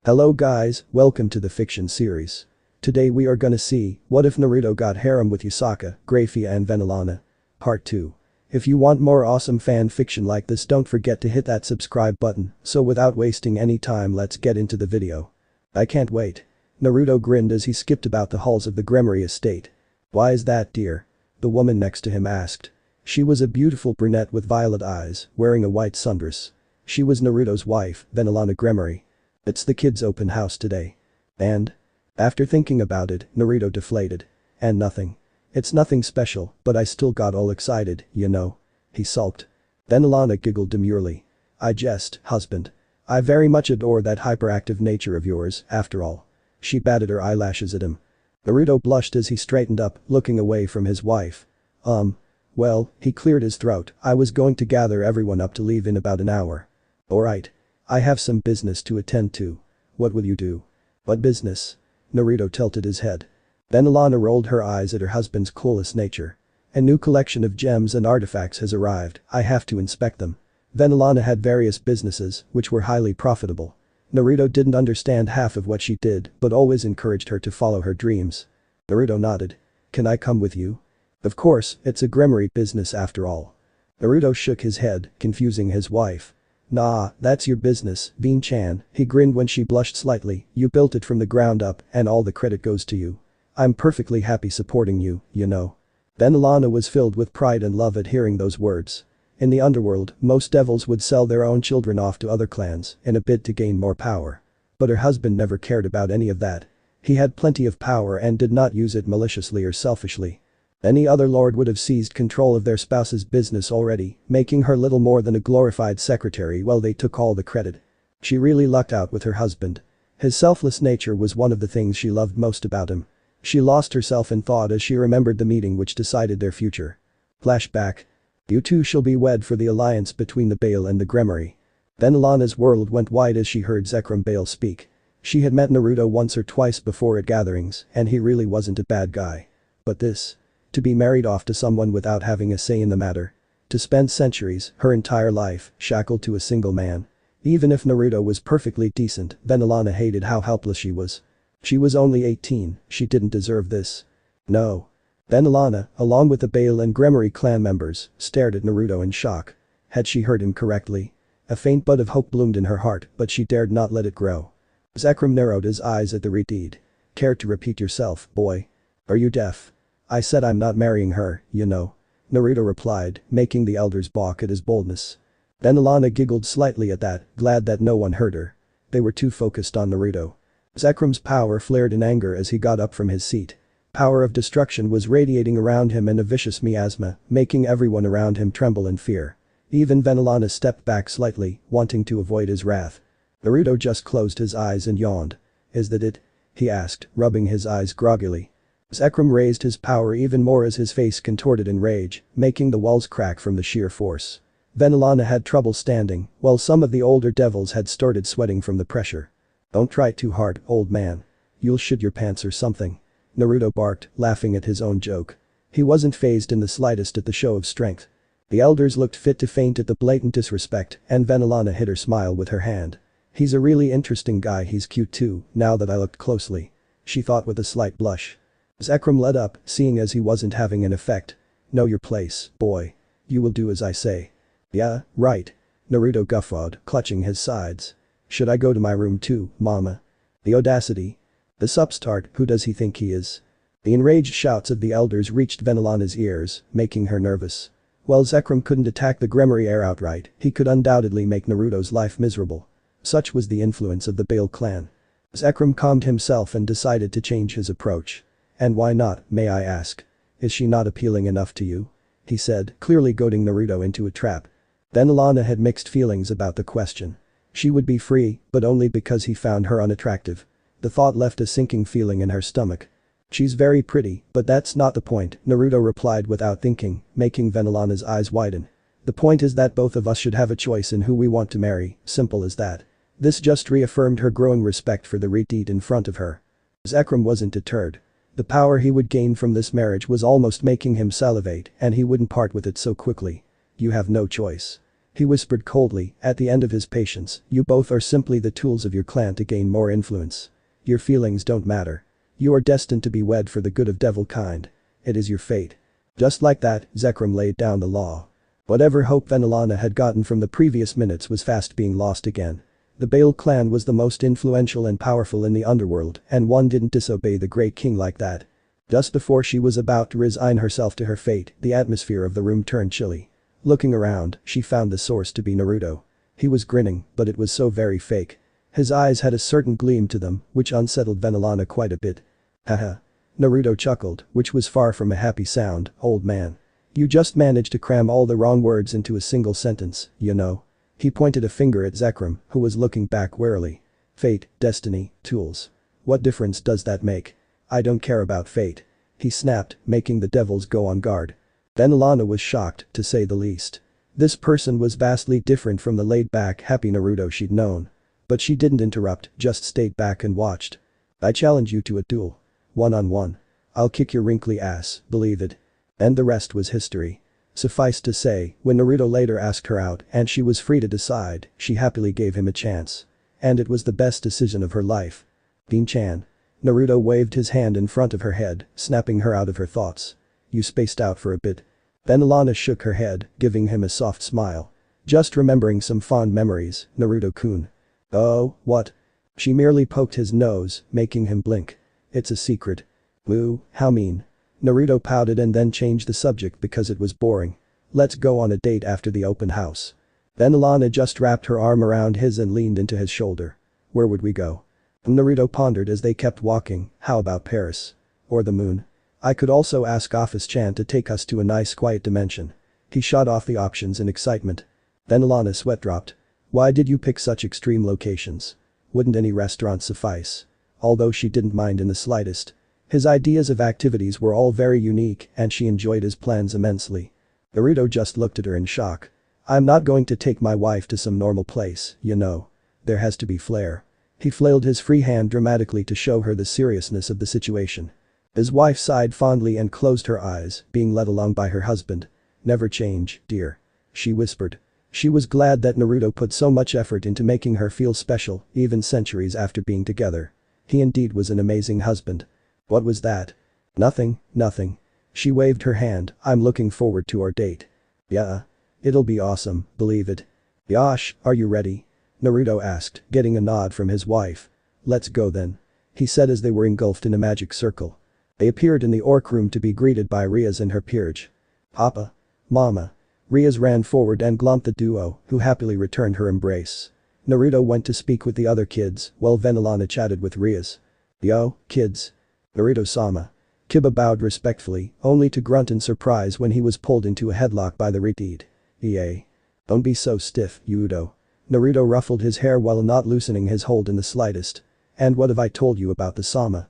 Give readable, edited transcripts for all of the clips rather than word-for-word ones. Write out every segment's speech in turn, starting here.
Hello guys, welcome to the fiction series. Today we are gonna see, what if Naruto got harem with Yasaka, Grayfia and Venelana. Part 2. If you want more awesome fan fiction like this, don't forget to hit that subscribe button, so without wasting any time let's get into the video. I can't wait. Naruto grinned as he skipped about the halls of the Gremory estate. Why is that, dear? The woman next to him asked. She was a beautiful brunette with violet eyes, wearing a white sundress. She was Naruto's wife, Venelana Gremory. It's the kids' open house today. And? After thinking about it, Naruto deflated. And nothing. It's nothing special, but I still got all excited, you know. He sulked. Venelana giggled demurely. I jest, husband. I very much adore that hyperactive nature of yours, after all. She batted her eyelashes at him. Naruto blushed as he straightened up, looking away from his wife. Well, he cleared his throat, I was going to gather everyone up to leave in about an hour. Alright. I have some business to attend to. What will you do? What business? Naruto tilted his head. Venelana rolled her eyes at her husband's clueless nature. A new collection of gems and artifacts has arrived, I have to inspect them. Venelana had various businesses, which were highly profitable. Naruto didn't understand half of what she did, but always encouraged her to follow her dreams. Naruto nodded. Can I come with you? Of course, it's a Gremory business after all. Naruto shook his head, confusing his wife. Nah, that's your business, Bean-chan, he grinned when she blushed slightly, you built it from the ground up and all the credit goes to you. I'm perfectly happy supporting you, you know. Venelana was filled with pride and love at hearing those words. In the underworld, most devils would sell their own children off to other clans in a bid to gain more power. But her husband never cared about any of that. He had plenty of power and did not use it maliciously or selfishly. Any other lord would have seized control of their spouse's business already, making her little more than a glorified secretary while they took all the credit. She really lucked out with her husband. His selfless nature was one of the things she loved most about him. She lost herself in thought as she remembered the meeting which decided their future. Flashback. You two shall be wed for the alliance between the Bale and the Gremory. Venelana's world went wide as she heard Zekrom Bale speak. She had met Naruto once or twice before at gatherings and he really wasn't a bad guy. But this? To be married off to someone without having a say in the matter. To spend centuries, her entire life, shackled to a single man. Even if Naruto was perfectly decent, Venelana hated how helpless she was. She was only 18, she didn't deserve this. No. Venelana, along with the Bale and Gremory clan members, stared at Naruto in shock. Had she heard him correctly? A faint bud of hope bloomed in her heart, but she dared not let it grow. Zekrom narrowed his eyes at the redeed. Care to repeat yourself, boy? Are you deaf? I said I'm not marrying her, you know. Naruto replied, making the elders balk at his boldness. Venelana giggled slightly at that, glad that no one heard her. They were too focused on Naruto. Zekrom's power flared in anger as he got up from his seat. Power of destruction was radiating around him in a vicious miasma, making everyone around him tremble in fear. Even Venelana stepped back slightly, wanting to avoid his wrath. Naruto just closed his eyes and yawned. Is that it? He asked, rubbing his eyes groggily. Zekrom raised his power even more as his face contorted in rage, making the walls crack from the sheer force. Venelana had trouble standing, while some of the older devils had started sweating from the pressure. Don't try too hard, old man. You'll shit your pants or something. Naruto barked, laughing at his own joke. He wasn't fazed in the slightest at the show of strength. The elders looked fit to faint at the blatant disrespect, and Venelana hid her smile with her hand. He's a really interesting guy, he's cute too, now that I looked closely. She thought with a slight blush. Zekrom led up, seeing as he wasn't having an effect. Know your place, boy. You will do as I say. Yeah, right. Naruto guffawed, clutching his sides. Should I go to my room too, mama? The audacity. This upstart, who does he think he is? The enraged shouts of the elders reached Venelana's ears, making her nervous. While Zekrom couldn't attack the Gremory heir outright, he could undoubtedly make Naruto's life miserable. Such was the influence of the Bale clan. Zekrom calmed himself and decided to change his approach. And why not, may I ask? Is she not appealing enough to you? He said, clearly goading Naruto into a trap. Venelana had mixed feelings about the question. She would be free, but only because he found her unattractive. The thought left a sinking feeling in her stomach. She's very pretty, but that's not the point, Naruto replied without thinking, making Venelana's eyes widen. The point is that both of us should have a choice in who we want to marry, simple as that. This just reaffirmed her growing respect for the redeed in front of her. Zekrom wasn't deterred. The power he would gain from this marriage was almost making him salivate and he wouldn't part with it so quickly. You have no choice. He whispered coldly, at the end of his patience, you both are simply the tools of your clan to gain more influence. Your feelings don't matter. You are destined to be wed for the good of devil kind. It is your fate. Just like that, Zekrom laid down the law. Whatever hope Venelana had gotten from the previous minutes was fast being lost again. The Bale clan was the most influential and powerful in the underworld, and one didn't disobey the great king like that. Just before she was about to resign herself to her fate, the atmosphere of the room turned chilly. Looking around, she found the source to be Naruto. He was grinning, but it was so very fake. His eyes had a certain gleam to them, which unsettled Venelana quite a bit. Haha. Naruto chuckled, which was far from a happy sound, old man. You just managed to cram all the wrong words into a single sentence, you know. He pointed a finger at Zekrom, who was looking back warily. Fate, destiny, tools. What difference does that make? I don't care about fate. He snapped, making the devils go on guard. Venelana was shocked, to say the least. This person was vastly different from the laid-back, happy Naruto she'd known. But she didn't interrupt, just stayed back and watched. I challenge you to a duel. One-on-one. I'll kick your wrinkly ass, believe it. And the rest was history. Suffice to say, when Naruto later asked her out and she was free to decide, she happily gave him a chance. And it was the best decision of her life. Bin-chan. Naruto waved his hand in front of her head, snapping her out of her thoughts. You spaced out for a bit. Venelana shook her head, giving him a soft smile. Just remembering some fond memories, Naruto-kun. Oh, what? She merely poked his nose, making him blink. It's a secret. Ooh, how mean. Naruto pouted and then changed the subject because it was boring. Let's go on a date after the open house. Venelana just wrapped her arm around his and leaned into his shoulder. Where would we go? Naruto pondered as they kept walking, how about Paris? Or the moon? I could also ask Office-chan to take us to a nice quiet dimension. He shot off the options in excitement. Venelana sweat dropped. Why did you pick such extreme locations? Wouldn't any restaurant suffice? Although she didn't mind in the slightest. His ideas of activities were all very unique and she enjoyed his plans immensely. Naruto just looked at her in shock. I'm not going to take my wife to some normal place, you know. There has to be flair. He flailed his free hand dramatically to show her the seriousness of the situation. His wife sighed fondly and closed her eyes, being led along by her husband. Never change, dear. She whispered. She was glad that Naruto put so much effort into making her feel special, even centuries after being together. He indeed was an amazing husband. What was that? Nothing, nothing. She waved her hand, I'm looking forward to our date. Yeah. It'll be awesome, believe it. Yash, are you ready? Naruto asked, getting a nod from his wife. Let's go then. He said as they were engulfed in a magic circle. They appeared in the orc room to be greeted by Riaz and her peerage. Papa. Mama. Riaz ran forward and glomped the duo, who happily returned her embrace. Naruto went to speak with the other kids, while Venelana chatted with Riaz. Yo, kids. Naruto-sama. Kiba bowed respectfully, only to grunt in surprise when he was pulled into a headlock by the retreat. Yay. Don't be so stiff, Udo. Naruto ruffled his hair while not loosening his hold in the slightest. And what have I told you about the Sama,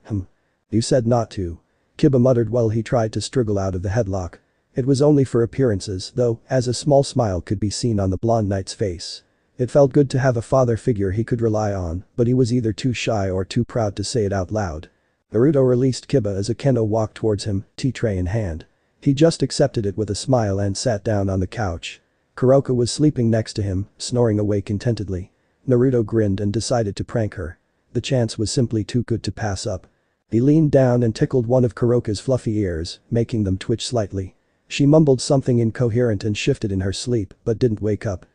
You said not to. Kiba muttered while he tried to struggle out of the headlock. It was only for appearances though, as a small smile could be seen on the blonde knight's face. It felt good to have a father figure he could rely on, but he was either too shy or too proud to say it out loud. Naruto released Kiba as Akeno walked towards him, tea tray in hand. He just accepted it with a smile and sat down on the couch. Kuroka was sleeping next to him, snoring away contentedly. Naruto grinned and decided to prank her. The chance was simply too good to pass up. He leaned down and tickled one of Kuroka's fluffy ears, making them twitch slightly. She mumbled something incoherent and shifted in her sleep, but didn't wake up.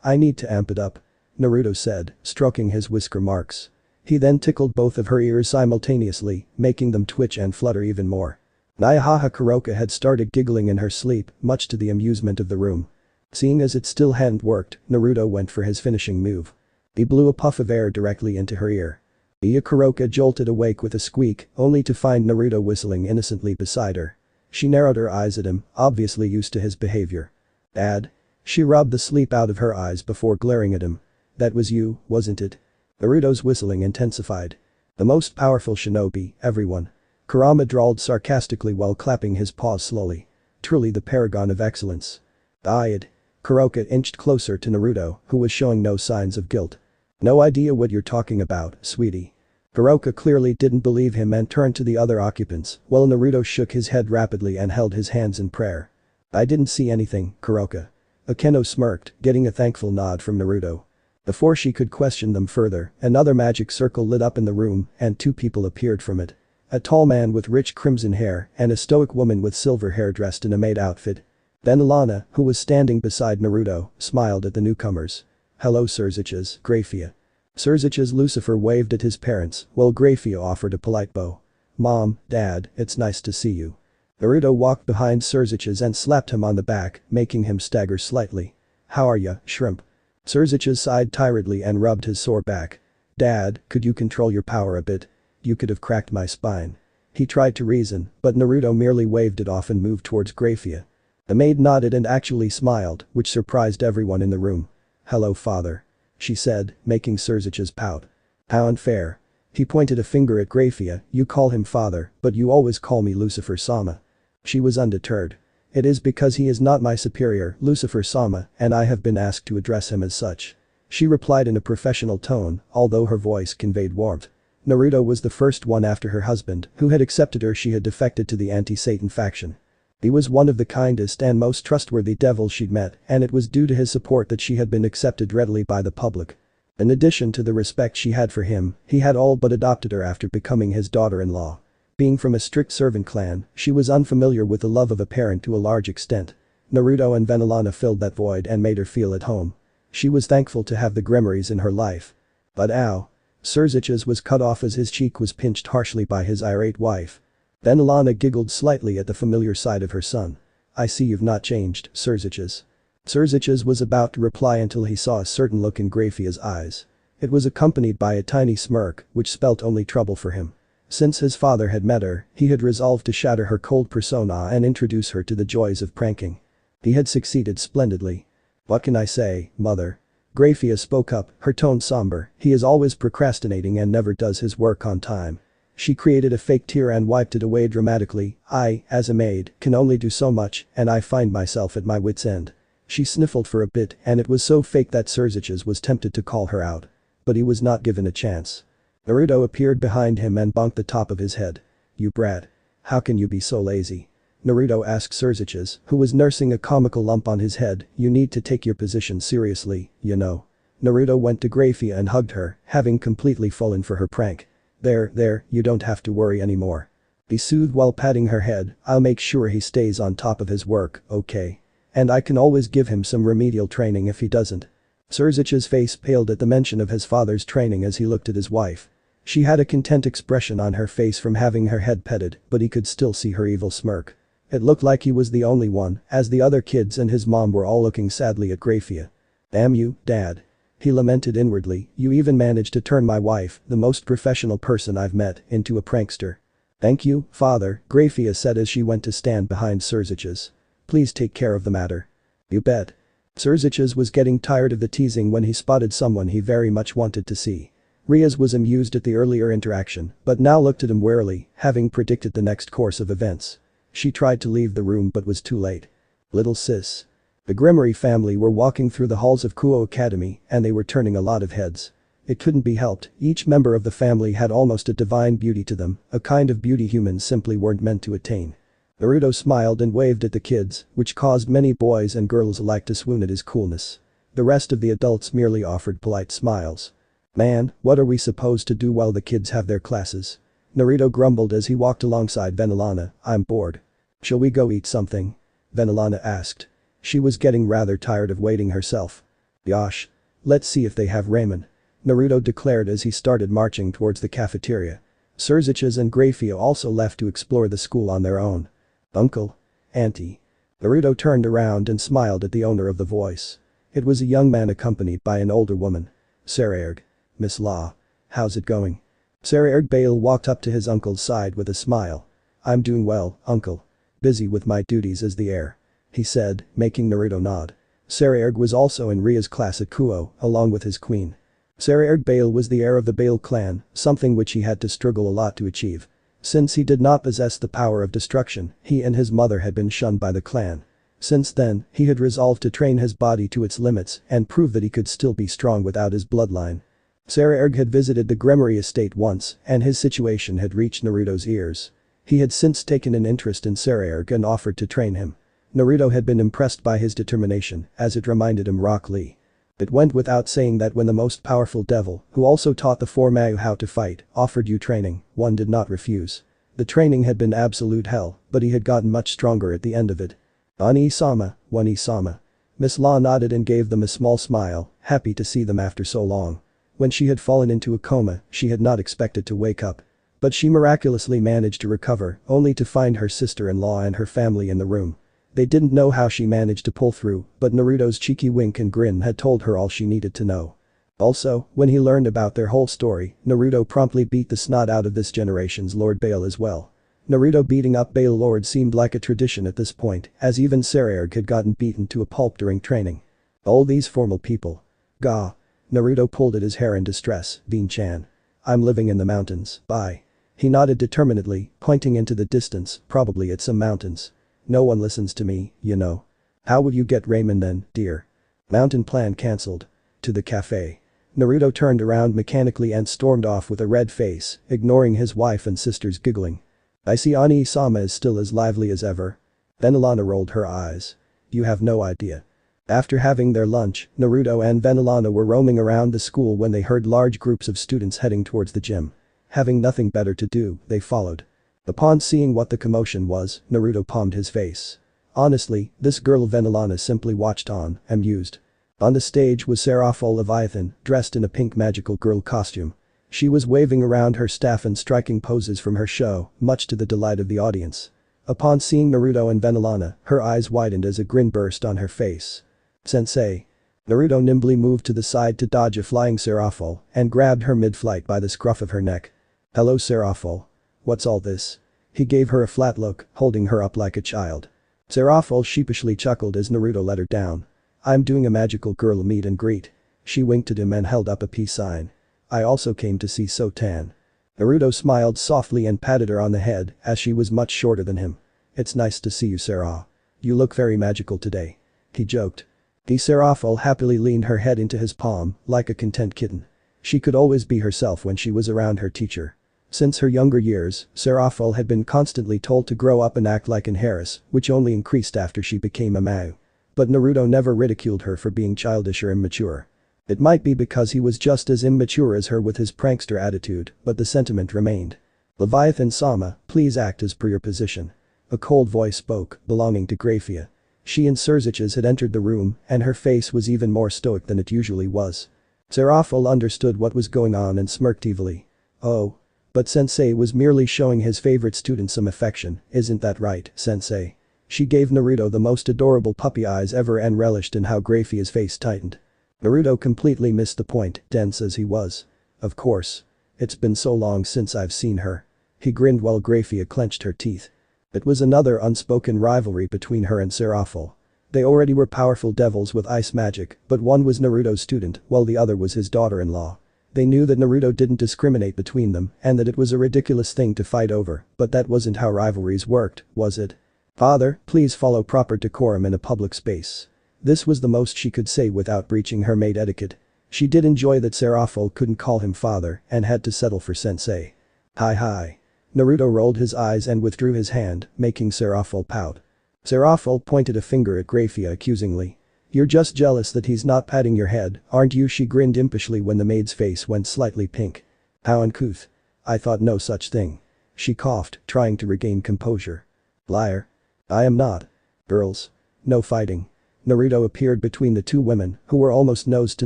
I need to amp it up. Naruto said, stroking his whisker marks. He then tickled both of her ears simultaneously, making them twitch and flutter even more. Nyahaha Kuroka had started giggling in her sleep, much to the amusement of the room. Seeing as it still hadn't worked, Naruto went for his finishing move. He blew a puff of air directly into her ear. Kuroka jolted awake with a squeak, only to find Naruto whistling innocently beside her. She narrowed her eyes at him, obviously used to his behavior. Dad? She rubbed the sleep out of her eyes before glaring at him. That was you, wasn't it? Naruto's whistling intensified. The most powerful shinobi, everyone. Kurama drawled sarcastically while clapping his paws slowly. Truly the paragon of excellence. Ayed. Kuroka inched closer to Naruto, who was showing no signs of guilt. No idea what you're talking about, sweetie. Kuroka clearly didn't believe him and turned to the other occupants, while Naruto shook his head rapidly and held his hands in prayer. I didn't see anything, Kuroka. Akeno smirked, getting a thankful nod from Naruto. Before she could question them further, another magic circle lit up in the room and two people appeared from it. A tall man with rich crimson hair and a stoic woman with silver hair dressed in a maid outfit. Venelana, who was standing beside Naruto, smiled at the newcomers. "Hello Surziches, Grayfia." Surziches Lucifer waved at his parents, while Grayfia offered a polite bow. "Mom, Dad, it's nice to see you." Naruto walked behind Surziches and slapped him on the back, making him stagger slightly. "How are ya, shrimp?" Surziches sighed tiredly and rubbed his sore back. "Dad, could you control your power a bit? You could have cracked my spine." He tried to reason, but Naruto merely waved it off and moved towards Grayfia. The maid nodded and actually smiled, which surprised everyone in the room. "Hello father," she said, making Surziches pout. "How unfair." He pointed a finger at Grayfia. "You call him father, but you always call me Lucifer-sama." She was undeterred. "It is because he is not my superior, Lucifer-sama, and I have been asked to address him as such." She replied in a professional tone, although her voice conveyed warmth. Naruto was the first one after her husband who had accepted her. She had defected to the anti-Satan faction. He was one of the kindest and most trustworthy devils she'd met, and it was due to his support that she had been accepted readily by the public. In addition to the respect she had for him, he had all but adopted her after becoming his daughter-in-law. Being from a strict servant clan, she was unfamiliar with the love of a parent to a large extent. Naruto and Venelana filled that void and made her feel at home. She was thankful to have the Grimoires in her life. But ow. Surziches was cut off as his cheek was pinched harshly by his irate wife. Venelana giggled slightly at the familiar sight of her son. "I see you've not changed, Surziches." Surziches was about to reply until he saw a certain look in Grayfia's eyes. It was accompanied by a tiny smirk, which spelt only trouble for him. Since his father had met her, he had resolved to shatter her cold persona and introduce her to the joys of pranking. He had succeeded splendidly. "What can I say, mother?" Grayfia spoke up, her tone somber. "He is always procrastinating and never does his work on time." She created a fake tear and wiped it away dramatically. "I, as a maid, can only do so much and I find myself at my wit's end." She sniffled for a bit and it was so fake that Surziches was tempted to call her out. But he was not given a chance. Naruto appeared behind him and bonked the top of his head. "You brat. How can you be so lazy?" Naruto asked Surziches, who was nursing a comical lump on his head. "You need to take your position seriously, you know." Naruto went to Grayfia and hugged her, having completely fallen for her prank. There, you don't have to worry anymore." He soothed while patting her head. "I'll make sure he stays on top of his work, okay? And I can always give him some remedial training if he doesn't." Surzich's face paled at the mention of his father's training as he looked at his wife. She had a content expression on her face from having her head petted, but he could still see her evil smirk. It looked like he was the only one, as the other kids and his mom were all looking sadly at Grayfia. "Damn you, Dad." He lamented inwardly. "You even managed to turn my wife, the most professional person I've met, into a prankster." "Thank you, father," Grayfia said as she went to stand behind Surziches. "Please take care of the matter." "You bet." Surziches was getting tired of the teasing when he spotted someone he very much wanted to see. Riaz was amused at the earlier interaction, but now looked at him warily, having predicted the next course of events. She tried to leave the room but was too late. "Little sis." The Grimoire family were walking through the halls of Kuo Academy and they were turning a lot of heads. It couldn't be helped, each member of the family had almost a divine beauty to them, a kind of beauty humans simply weren't meant to attain. Naruto smiled and waved at the kids, which caused many boys and girls alike to swoon at his coolness. The rest of the adults merely offered polite smiles. "Man, what are we supposed to do while the kids have their classes?" Naruto grumbled as he walked alongside Venelana. "I'm bored." "Shall we go eat something?" Venelana asked. She was getting rather tired of waiting herself. "Yosh. Let's see if they have ramen," Naruto declared as he started marching towards the cafeteria. Surziches and Grayfia also left to explore the school on their own. "Uncle? Auntie?" Naruto turned around and smiled at the owner of the voice. It was a young man accompanied by an older woman. "Sarerg. Miss Law. How's it going?" Sarerg Bale walked up to his uncle's side with a smile. "I'm doing well, uncle. Busy with my duties as the heir," he said, making Naruto nod. Sarerg was also in Ria's class at Kuo, along with his queen. Sarerg Bale was the heir of the Bale clan, something which he had to struggle a lot to achieve. Since he did not possess the power of destruction, he and his mother had been shunned by the clan. Since then, he had resolved to train his body to its limits and prove that he could still be strong without his bloodline. Sarerg had visited the Grimoire estate once, and his situation had reached Naruto's ears. He had since taken an interest in Sarerg and offered to train him. Naruto had been impressed by his determination, as it reminded him Rock Lee. It went without saying that when the most powerful devil, who also taught the 4 Mau how to fight, offered you training, one did not refuse. The training had been absolute hell, but he had gotten much stronger at the end of it. Ani-sama, Wani-sama. Miss Law nodded and gave them a small smile, happy to see them after so long. When she had fallen into a coma, she had not expected to wake up. But she miraculously managed to recover, only to find her sister-in-law and her family in the room. They didn't know how she managed to pull through, but Naruto's cheeky wink and grin had told her all she needed to know. Also, when he learned about their whole story, Naruto promptly beat the snot out of this generation's Lord Bale as well. Naruto beating up Bale Lord seemed like a tradition at this point, as even Sarerg had gotten beaten to a pulp during training. All these formal people. Gah. Naruto pulled at his hair in distress, Bean-chan. I'm living in the mountains, bye. He nodded determinedly, pointing into the distance, probably at some mountains. No one listens to me, you know. How would you get ramen then, dear? Mountain plan cancelled. To the cafe. Naruto turned around mechanically and stormed off with a red face, ignoring his wife and sister's giggling. I see Ani-sama is still as lively as ever. Venelana rolled her eyes. You have no idea. After having their lunch, Naruto and Venelana were roaming around the school when they heard large groups of students heading towards the gym. Having nothing better to do, they followed. Upon seeing what the commotion was, Naruto palmed his face. Honestly, this girl Venelana simply watched on, amused. On the stage was Seraphol Leviathan, dressed in a pink magical girl costume. She was waving around her staff and striking poses from her show, much to the delight of the audience. Upon seeing Naruto and Venelana, her eyes widened as a grin burst on her face. Sensei. Naruto nimbly moved to the side to dodge a flying Seraphol and grabbed her mid-flight by the scruff of her neck. Hello Seraphol. What's all this? He gave her a flat look, holding her up like a child. Seraphol sheepishly chuckled as Naruto let her down. I'm doing a magical girl meet and greet. She winked at him and held up a peace sign. I also came to see Sotan. Naruto smiled softly and patted her on the head as she was much shorter than him. It's nice to see you Seraph. You look very magical today. He joked. The Seraphol happily leaned her head into his palm, like a content kitten. She could always be herself when she was around her teacher. Since her younger years, Seraphol had been constantly told to grow up and act like an heiress, which only increased after she became a Mau. But Naruto never ridiculed her for being childish or immature. It might be because he was just as immature as her with his prankster attitude, but the sentiment remained. Leviathan-sama, please act as per your position. A cold voice spoke, belonging to Grayfia. She and Surziches had entered the room, and her face was even more stoic than it usually was. Seraphol understood what was going on and smirked evilly. Oh. But sensei was merely showing his favorite student some affection, isn't that right, sensei? She gave Naruto the most adorable puppy eyes ever and relished in how Grayfia's face tightened. Naruto completely missed the point, dense as he was. Of course. It's been so long since I've seen her. He grinned while Grayfia clenched her teeth. It was another unspoken rivalry between her and Seraphol. They already were powerful devils with ice magic, but one was Naruto's student while the other was his daughter-in-law. They knew that Naruto didn't discriminate between them and that it was a ridiculous thing to fight over, but that wasn't how rivalries worked, was it? Father, please follow proper decorum in a public space. This was the most she could say without breaching her maid etiquette. She did enjoy that Seraphol couldn't call him father and had to settle for sensei. Hi. Naruto rolled his eyes and withdrew his hand, making Seraphol pout. Seraphol pointed a finger at Grayfia accusingly. You're just jealous that he's not patting your head, aren't you? She grinned impishly when the maid's face went slightly pink. How uncouth. I thought no such thing. She coughed, trying to regain composure. Liar. I am not. Girls. No fighting. Naruto appeared between the two women, who were almost nose to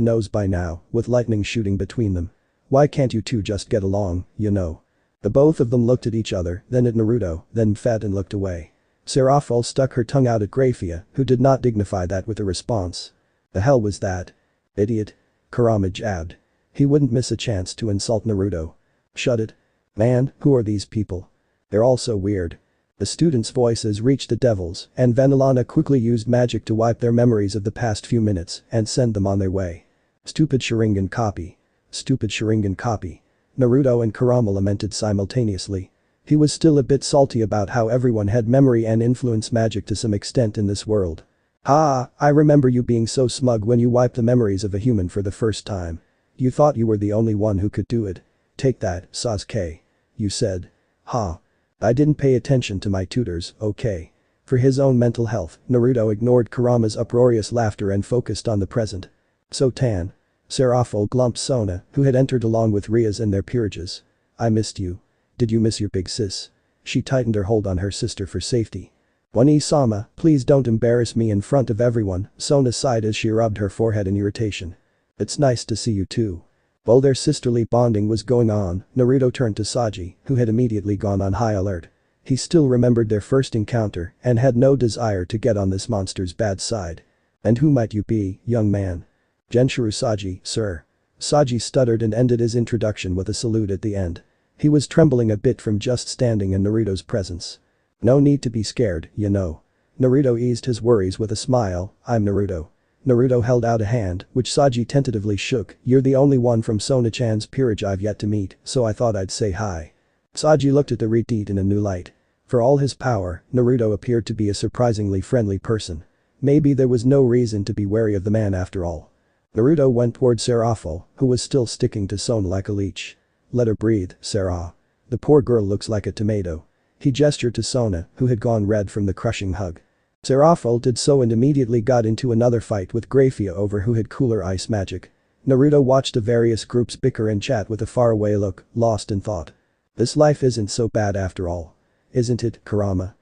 nose by now, with lightning shooting between them. Why can't you two just get along, you know? The both of them looked at each other, then at Naruto, then fed and looked away. Seraphol stuck her tongue out at Grayfia, who did not dignify that with a response. The hell was that? Idiot. Kurama jabbed. He wouldn't miss a chance to insult Naruto. Shut it. Man, who are these people? They're all so weird. The students' voices reached the devils, and Venelana quickly used magic to wipe their memories of the past few minutes and send them on their way. Stupid Sharingan copy. Stupid Sharingan copy. Naruto and Kurama lamented simultaneously. He was still a bit salty about how everyone had memory and influence magic to some extent in this world. I remember you being so smug when you wiped the memories of a human for the first time. You thought you were the only one who could do it. Take that, Sasuke. You said. I didn't pay attention to my tutors, okay. For his own mental health, Naruto ignored Kurama's uproarious laughter and focused on the present. So Tan. Serapho glumped Sona, who had entered along with Rias and their peerages. I missed you. Did you miss your big sis? She tightened her hold on her sister for safety. One-sama, please don't embarrass me in front of everyone, Sona sighed as she rubbed her forehead in irritation. It's nice to see you too. While their sisterly bonding was going on, Naruto turned to Saji, who had immediately gone on high alert. He still remembered their first encounter and had no desire to get on this monster's bad side. And who might you be, young man? Genshiro Saji, sir. Saji stuttered and ended his introduction with a salute at the end. He was trembling a bit from just standing in Naruto's presence. No need to be scared, you know. Naruto eased his worries with a smile, I'm Naruto. Naruto held out a hand, which Saji tentatively shook, you're the only one from Sona-chan's peerage I've yet to meet, so I thought I'd say hi. Saji looked at the retreat in a new light. For all his power, Naruto appeared to be a surprisingly friendly person. Maybe there was no reason to be wary of the man after all. Naruto went toward Serapho, who was still sticking to Sona like a leech. Let her breathe, Serapho. The poor girl looks like a tomato. He gestured to Sona, who had gone red from the crushing hug. Serapho did so and immediately got into another fight with Grayfia over who had cooler ice magic. Naruto watched the various groups bicker and chat with a faraway look, lost in thought. This life isn't so bad after all. Isn't it, Kurama?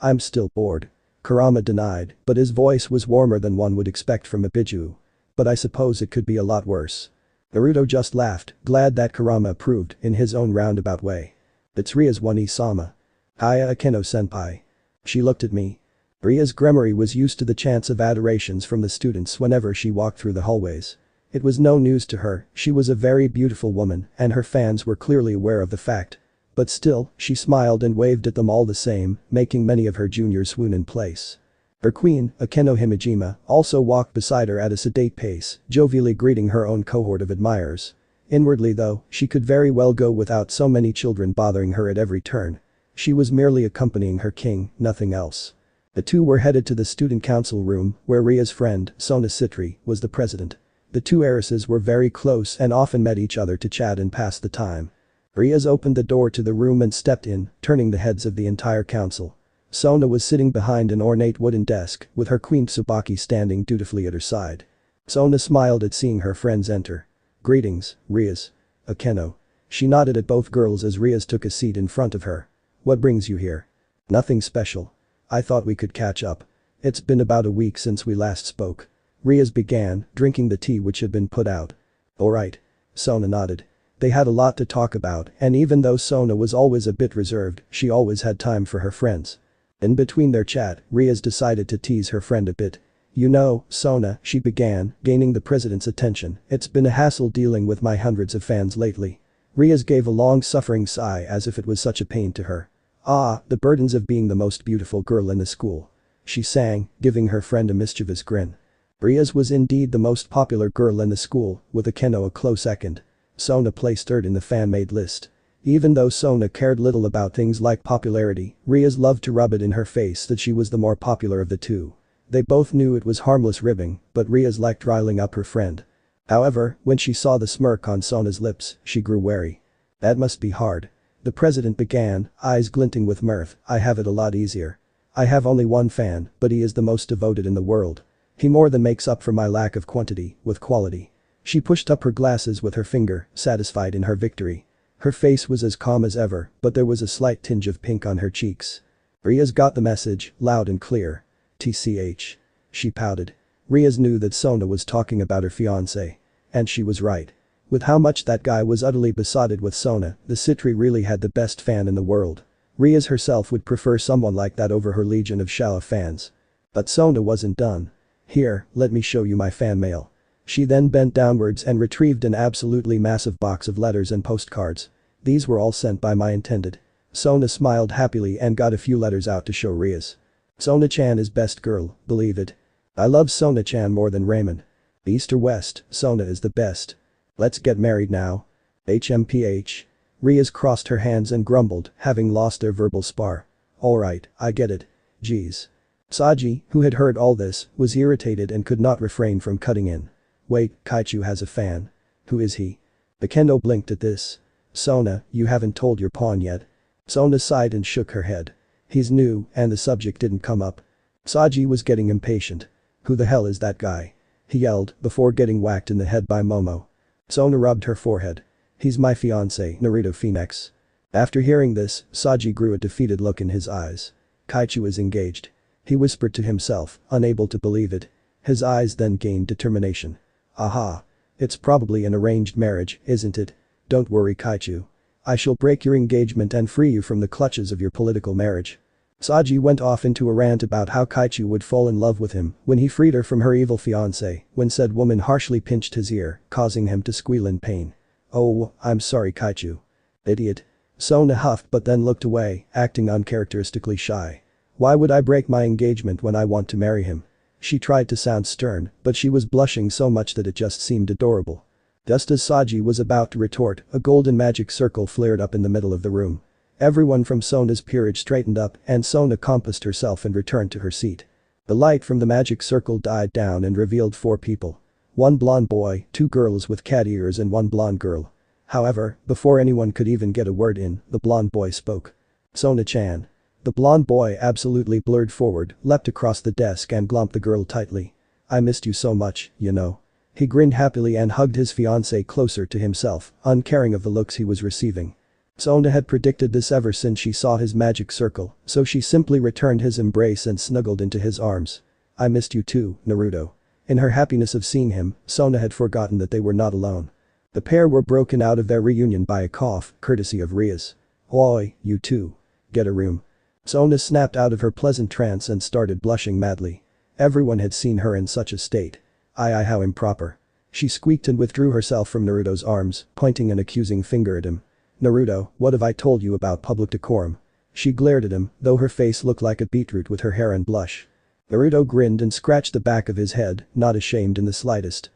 I'm still bored. Kurama denied, but his voice was warmer than one would expect from a Biju. But I suppose it could be a lot worse. Naruto just laughed, glad that Kurama approved in his own roundabout way. It's Ria's One-sama. Hiya Akeno-senpai. She looked at me. Ria's Gremory was used to the chants of adorations from the students whenever she walked through the hallways. It was no news to her, she was a very beautiful woman and her fans were clearly aware of the fact. But still, she smiled and waved at them all the same, making many of her juniors swoon in place. Her queen, Akeno Himejima, also walked beside her at a sedate pace, jovially greeting her own cohort of admirers. Inwardly though, she could very well go without so many children bothering her at every turn. She was merely accompanying her king, nothing else. The two were headed to the student council room, where Ria's friend, Sona Citri, was the president. The two heiresses were very close and often met each other to chat and pass the time. Rias opened the door to the room and stepped in, turning the heads of the entire council. Sona was sitting behind an ornate wooden desk, with her queen Tsubaki standing dutifully at her side. Sona smiled at seeing her friends enter. Greetings, Rias. Akeno. She nodded at both girls as Rias took a seat in front of her. What brings you here? Nothing special. I thought we could catch up. It's been about a week since we last spoke. Rias began, drinking the tea which had been put out. Alright. Sona nodded. They had a lot to talk about and even though Sona was always a bit reserved, she always had time for her friends. In between their chat, Rias decided to tease her friend a bit. You know, Sona, she began, gaining the president's attention, it's been a hassle dealing with my hundreds of fans lately. Rias gave a long suffering sigh as if it was such a pain to her. Ah, the burdens of being the most beautiful girl in the school. She sang, giving her friend a mischievous grin. Rias was indeed the most popular girl in the school, with Akeno a close second. Sona placed third in the fan-made list. Even though Sona cared little about things like popularity, Rias loved to rub it in her face that she was the more popular of the two. They both knew it was harmless ribbing, but Rias liked riling up her friend. However, when she saw the smirk on Sona's lips, she grew wary. That must be hard. The president began, eyes glinting with mirth, I have it a lot easier. I have only one fan, but he is the most devoted in the world. He more than makes up for my lack of quantity, with quality. She pushed up her glasses with her finger, satisfied in her victory. Her face was as calm as ever, but there was a slight tinge of pink on her cheeks. Rias got the message, loud and clear. TCH. She pouted. Rias knew that Sona was talking about her fiancé. And she was right. With how much that guy was utterly besotted with Sona, the Citri really had the best fan in the world. Rias herself would prefer someone like that over her legion of shallow fans. But Sona wasn't done. Here, let me show you my fan mail. She then bent downwards and retrieved an absolutely massive box of letters and postcards. These were all sent by my intended. Sona smiled happily and got a few letters out to show Rias. Sona-chan is best girl, believe it. I love Sona-chan more than Ramen. East or west, Sona is the best. Let's get married now. HMPH. Rias crossed her hands and grumbled, having lost their verbal spar. Alright, I get it. Geez. Saji, who had heard all this, was irritated and could not refrain from cutting in. Wait, Kaichu has a fan. Who is he? Akeno blinked at this. Sona, you haven't told your pawn yet. Sona sighed and shook her head. He's new, and the subject didn't come up. Saji was getting impatient. Who the hell is that guy? He yelled, before getting whacked in the head by Momo. Sona rubbed her forehead. He's my fiancé, Naruto Phoenix. After hearing this, Saji grew a defeated look in his eyes. Kaichu is engaged. He whispered to himself, unable to believe it. His eyes then gained determination. Aha. It's probably an arranged marriage, isn't it? Don't worry, Kaichu. I shall break your engagement and free you from the clutches of your political marriage. Saji went off into a rant about how Kaichu would fall in love with him when he freed her from her evil fiancé, when said woman harshly pinched his ear, causing him to squeal in pain. Oh, I'm sorry, Kaichu. Idiot. Sona huffed but then looked away, acting uncharacteristically shy. Why would I break my engagement when I want to marry him? She tried to sound stern, but she was blushing so much that it just seemed adorable. Just as Saji was about to retort, a golden magic circle flared up in the middle of the room. Everyone from Sona's peerage straightened up and Sona composed herself and returned to her seat. The light from the magic circle died down and revealed 4 people. 1 blonde boy, 2 girls with cat ears and 1 blonde girl. However, before anyone could even get a word in, the blonde boy spoke. Sona-chan. The blonde boy absolutely blurred forward, leapt across the desk and glomped the girl tightly. I missed you so much, you know. He grinned happily and hugged his fiancée closer to himself, uncaring of the looks he was receiving. Sona had predicted this ever since she saw his magic circle, so she simply returned his embrace and snuggled into his arms. I missed you too, Naruto. In her happiness of seeing him, Sona had forgotten that they were not alone. The pair were broken out of their reunion by a cough, courtesy of Rias. Oi, you two. Get a room. Sona snapped out of her pleasant trance and started blushing madly. Everyone had seen her in such a state. Aye, how improper. She squeaked and withdrew herself from Naruto's arms, pointing an accusing finger at him. Naruto, what have I told you about public decorum? She glared at him, though her face looked like a beetroot with her hair and blush. Naruto grinned and scratched the back of his head, not ashamed in the slightest.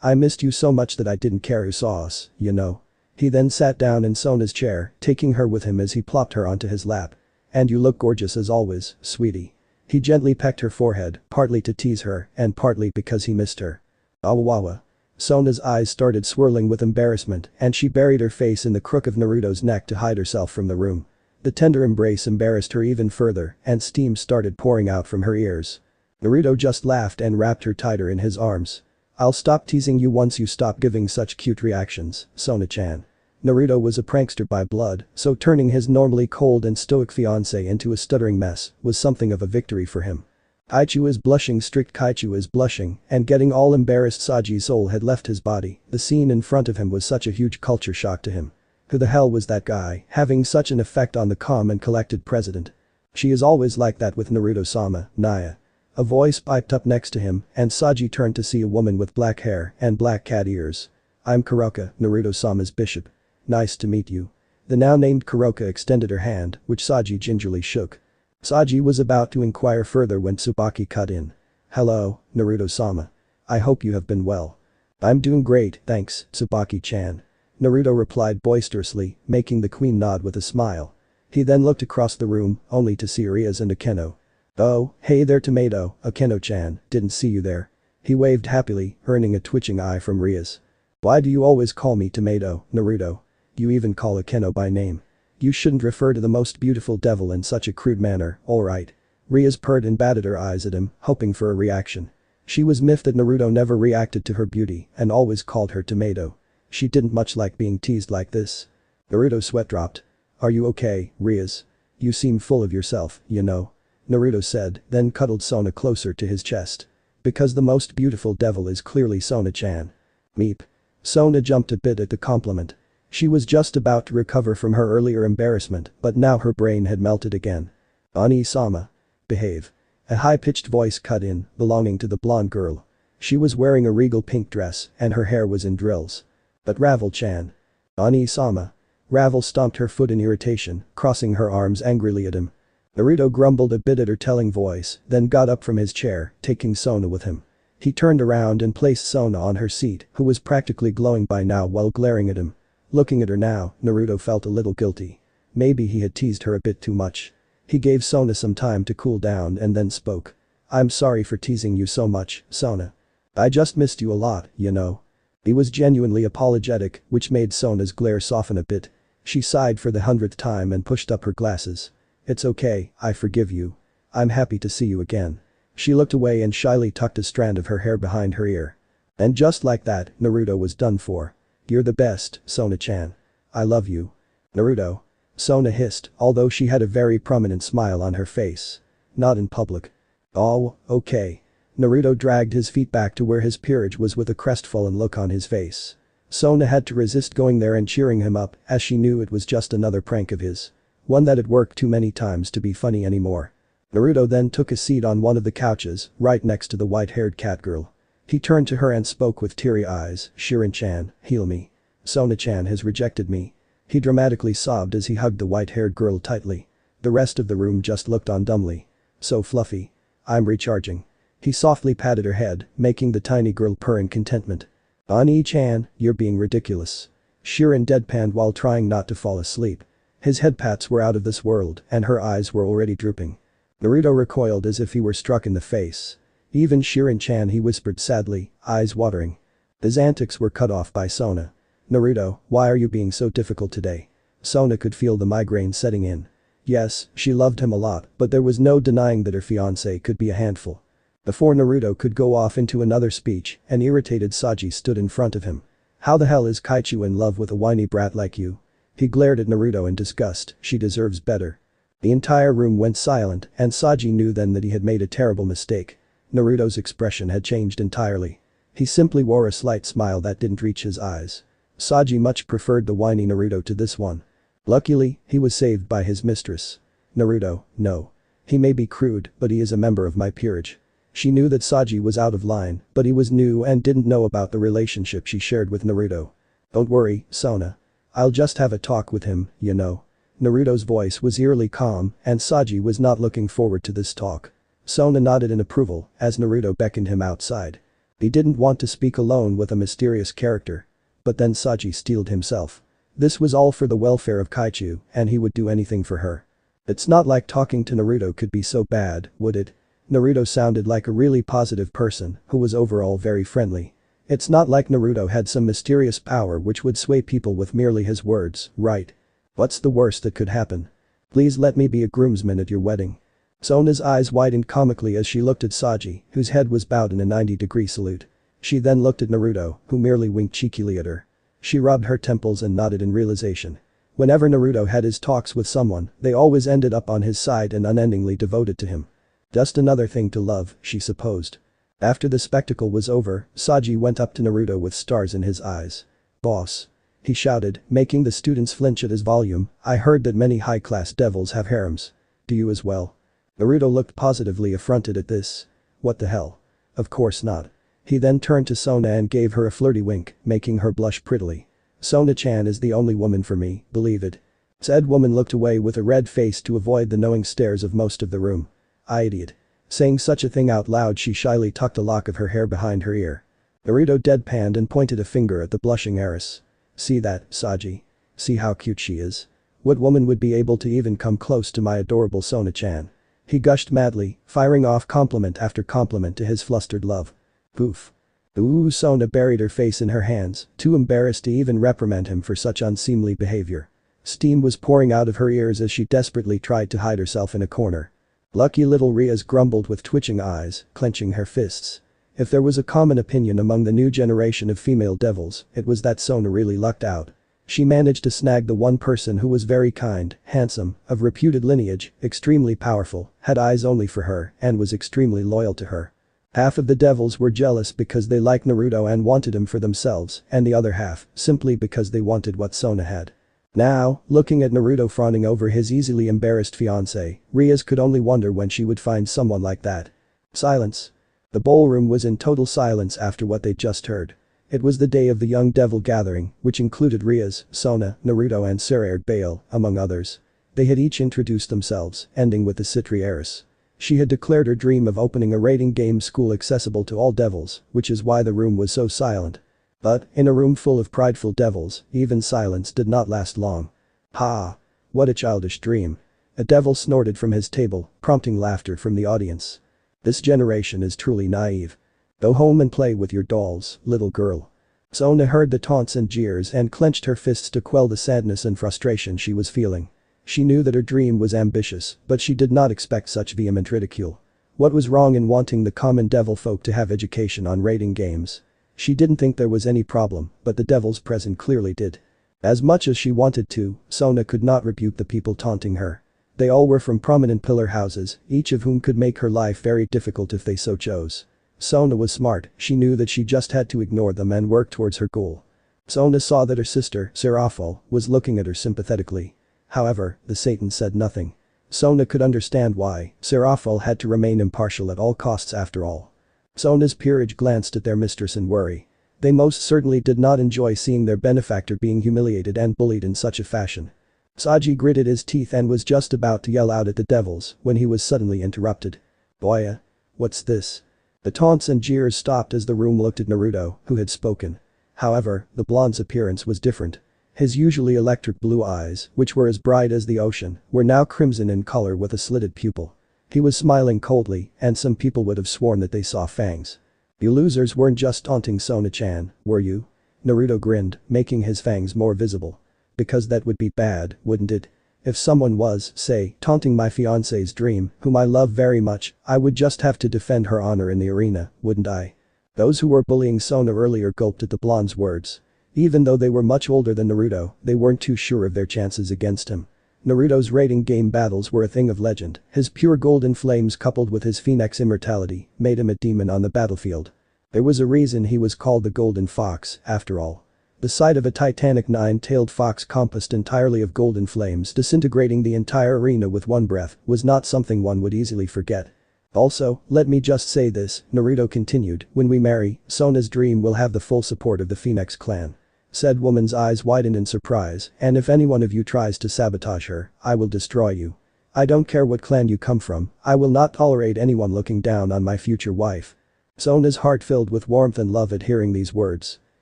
I missed you so much that I didn't care who saw us, you know. He then sat down in Sona's chair, taking her with him as he plopped her onto his lap. And you look gorgeous as always, sweetie. He gently pecked her forehead, partly to tease her and partly because he missed her. Awawa. Sona's eyes started swirling with embarrassment and she buried her face in the crook of Naruto's neck to hide herself from the room. The tender embrace embarrassed her even further and steam started pouring out from her ears. Naruto just laughed and wrapped her tighter in his arms. I'll stop teasing you once you stop giving such cute reactions, Sona-chan. Naruto was a prankster by blood, so turning his normally cold and stoic fiancé into a stuttering mess was something of a victory for him. Kaichu is blushing, strict Kaichu is blushing, and getting all embarrassed. Saji's soul had left his body. The scene in front of him was such a huge culture shock to him. Who the hell was that guy, having such an effect on the calm and collected president? She is always like that with Naruto-sama, Naya. A voice piped up next to him, and Saji turned to see a woman with black hair and black cat ears. I'm Kuroka, Naruto-sama's bishop. Nice to meet you. The now named Kuroka extended her hand, which Saji gingerly shook. Saji was about to inquire further when Tsubaki cut in. Hello, Naruto-sama. I hope you have been well. I'm doing great, thanks, Tsubaki-chan. Naruto replied boisterously, making the queen nod with a smile. He then looked across the room, only to see Rias and Akeno. Oh, hey there Tomato, Akeno-chan, didn't see you there. He waved happily, earning a twitching eye from Rias. Why do you always call me Tomato, Naruto? You even call Akeno by name. You shouldn't refer to the most beautiful devil in such a crude manner, alright. Rias purred and batted her eyes at him, hoping for a reaction. She was miffed that Naruto never reacted to her beauty and always called her Tomato. She didn't much like being teased like this. Naruto's sweat dropped. Are you okay, Rias? You seem full of yourself, you know. Naruto said, then cuddled Sona closer to his chest. Because the most beautiful devil is clearly Sona-chan. Meep. Sona jumped a bit at the compliment. She was just about to recover from her earlier embarrassment, but now her brain had melted again. Ani-sama. Behave. A high-pitched voice cut in, belonging to the blonde girl. She was wearing a regal pink dress, and her hair was in drills. But Ravel-chan. Ani-sama. Ravel stomped her foot in irritation, crossing her arms angrily at him. Naruto grumbled a bit at her telling voice, then got up from his chair, taking Sona with him. He turned around and placed Sona on her seat, who was practically glowing by now while glaring at him. Looking at her now, Naruto felt a little guilty. Maybe he had teased her a bit too much. He gave Sona some time to cool down and then spoke. I'm sorry for teasing you so much, Sona. I just missed you a lot, you know. He was genuinely apologetic, which made Sona's glare soften a bit. She sighed for the 100th time and pushed up her glasses. It's okay, I forgive you. I'm happy to see you again. She looked away and shyly tucked a strand of her hair behind her ear. And just like that, Naruto was done for. You're the best, Sona-chan. I love you. Naruto. Sona hissed, although she had a very prominent smile on her face. Not in public. Oh, okay. Naruto dragged his feet back to where his peerage was with a crestfallen look on his face. Sona had to resist going there and cheering him up, as she knew it was just another prank of his. One that had worked too many times to be funny anymore. Naruto then took a seat on one of the couches, right next to the white-haired cat girl. He turned to her and spoke with teary eyes, Shirin-chan, heal me. Sona-chan has rejected me. He dramatically sobbed as he hugged the white-haired girl tightly. The rest of the room just looked on dumbly. So fluffy. I'm recharging. He softly patted her head, making the tiny girl purr in contentment. Ani-chan, you're being ridiculous. Shirin deadpanned while trying not to fall asleep. His head pats were out of this world and her eyes were already drooping. Naruto recoiled as if he were struck in the face. Even Shirin-chan, he whispered sadly, eyes watering. His antics were cut off by Sona. Naruto, why are you being so difficult today? Sona could feel the migraine setting in. Yes, she loved him a lot, but there was no denying that her fiancé could be a handful. Before Naruto could go off into another speech, an irritated Saji stood in front of him. How the hell is Kaichu in love with a whiny brat like you? He glared at Naruto in disgust, she deserves better. The entire room went silent and Saji knew then that he had made a terrible mistake. Naruto's expression had changed entirely. He simply wore a slight smile that didn't reach his eyes. Saji much preferred the whiny Naruto to this one. Luckily, he was saved by his mistress. Naruto, no. He may be crude, but he is a member of my peerage. She knew that Saji was out of line, but he was new and didn't know about the relationship she shared with Naruto. Don't worry, Sona. I'll just have a talk with him, you know. Naruto's voice was eerily calm and Saji was not looking forward to this talk. Sona nodded in approval as Naruto beckoned him outside. He didn't want to speak alone with a mysterious character. But then Saji steeled himself. This was all for the welfare of Kaichu and he would do anything for her. It's not like talking to Naruto could be so bad, would it? Naruto sounded like a really positive person who was overall very friendly. It's not like Naruto had some mysterious power which would sway people with merely his words, right? What's the worst that could happen? Please let me be a groomsman at your wedding. Sona's eyes widened comically as she looked at Saji, whose head was bowed in a 90-degree salute. She then looked at Naruto, who merely winked cheekily at her. She rubbed her temples and nodded in realization. Whenever Naruto had his talks with someone, they always ended up on his side and unendingly devoted to him. Just another thing to love, she supposed. After the spectacle was over, Saji went up to Naruto with stars in his eyes. Boss. He shouted, making the students flinch at his volume, I heard that many high-class devils have harems. Do you as well? Naruto looked positively affronted at this. What the hell? Of course not. He then turned to Sona and gave her a flirty wink, making her blush prettily. Sona-chan is the only woman for me, believe it. Said woman looked away with a red face to avoid the knowing stares of most of the room. Idiot. Saying such a thing out loud, she shyly tucked a lock of her hair behind her ear. Naruto deadpanned and pointed a finger at the blushing heiress. See that, Saji? See how cute she is? What woman would be able to even come close to my adorable Sona-chan? He gushed madly, firing off compliment after compliment to his flustered love. Poof. Ooh, Sona buried her face in her hands, too embarrassed to even reprimand him for such unseemly behavior. Steam was pouring out of her ears as she desperately tried to hide herself in a corner. Lucky little Riaz grumbled with twitching eyes, clenching her fists. If there was a common opinion among the new generation of female devils, it was that Sona really lucked out. She managed to snag the one person who was very kind, handsome, of reputed lineage, extremely powerful, had eyes only for her, and was extremely loyal to her. Half of the devils were jealous because they liked Naruto and wanted him for themselves, and the other half, simply because they wanted what Sona had. Now, looking at Naruto fawning over his easily embarrassed fiancé, Riaz could only wonder when she would find someone like that. Silence. The ballroom was in total silence after what they'd just heard. It was the day of the young devil gathering, which included Riaz, Sona, Naruto and Sarared Bale, among others. They had each introduced themselves, ending with the Citri heiress. She had declared her dream of opening a rating game school accessible to all devils, which is why the room was so silent. But, in a room full of prideful devils, even silence did not last long. Ha! What a childish dream. A devil snorted from his table, prompting laughter from the audience. This generation is truly naive. Go home and play with your dolls, little girl. Sona heard the taunts and jeers and clenched her fists to quell the sadness and frustration she was feeling. She knew that her dream was ambitious, but she did not expect such vehement ridicule. What was wrong in wanting the common devil folk to have education on raiding games? She didn't think there was any problem, but the devils present clearly did. As much as she wanted to, Sona could not rebuke the people taunting her. They all were from prominent pillar houses, each of whom could make her life very difficult if they so chose. Sona was smart, she knew that she just had to ignore them and work towards her goal. Sona saw that her sister, Serafal, was looking at her sympathetically. However, the Satan said nothing. Sona could understand why, Serafal had to remain impartial at all costs after all. Sona's peerage glanced at their mistress in worry. They most certainly did not enjoy seeing their benefactor being humiliated and bullied in such a fashion. Saji gritted his teeth and was just about to yell out at the devils when he was suddenly interrupted. Boya? What's this? The taunts and jeers stopped as the room looked at Naruto, who had spoken. However, the blonde's appearance was different. His usually electric blue eyes, which were as bright as the ocean, were now crimson in color with a slitted pupil. He was smiling coldly, and some people would have sworn that they saw fangs. You losers weren't just taunting Sona-chan, were you? Naruto grinned, making his fangs more visible. Because that would be bad, wouldn't it? If someone was, say, taunting my fiancé's dream, whom I love very much, I would just have to defend her honor in the arena, wouldn't I? Those who were bullying Sona earlier gulped at the blonde's words. Even though they were much older than Naruto, they weren't too sure of their chances against him. Naruto's raiding game battles were a thing of legend. His pure golden flames coupled with his phoenix immortality made him a demon on the battlefield. There was a reason he was called the Golden Fox, after all. The sight of a titanic nine-tailed fox composed entirely of golden flames disintegrating the entire arena with one breath was not something one would easily forget. Also, let me just say this, Naruto continued, when we marry, Sona's dream will have the full support of the Phoenix clan. Said woman's eyes widened in surprise, and if any one of you tries to sabotage her, I will destroy you. I don't care what clan you come from, I will not tolerate anyone looking down on my future wife. Sona's heart filled with warmth and love at hearing these words.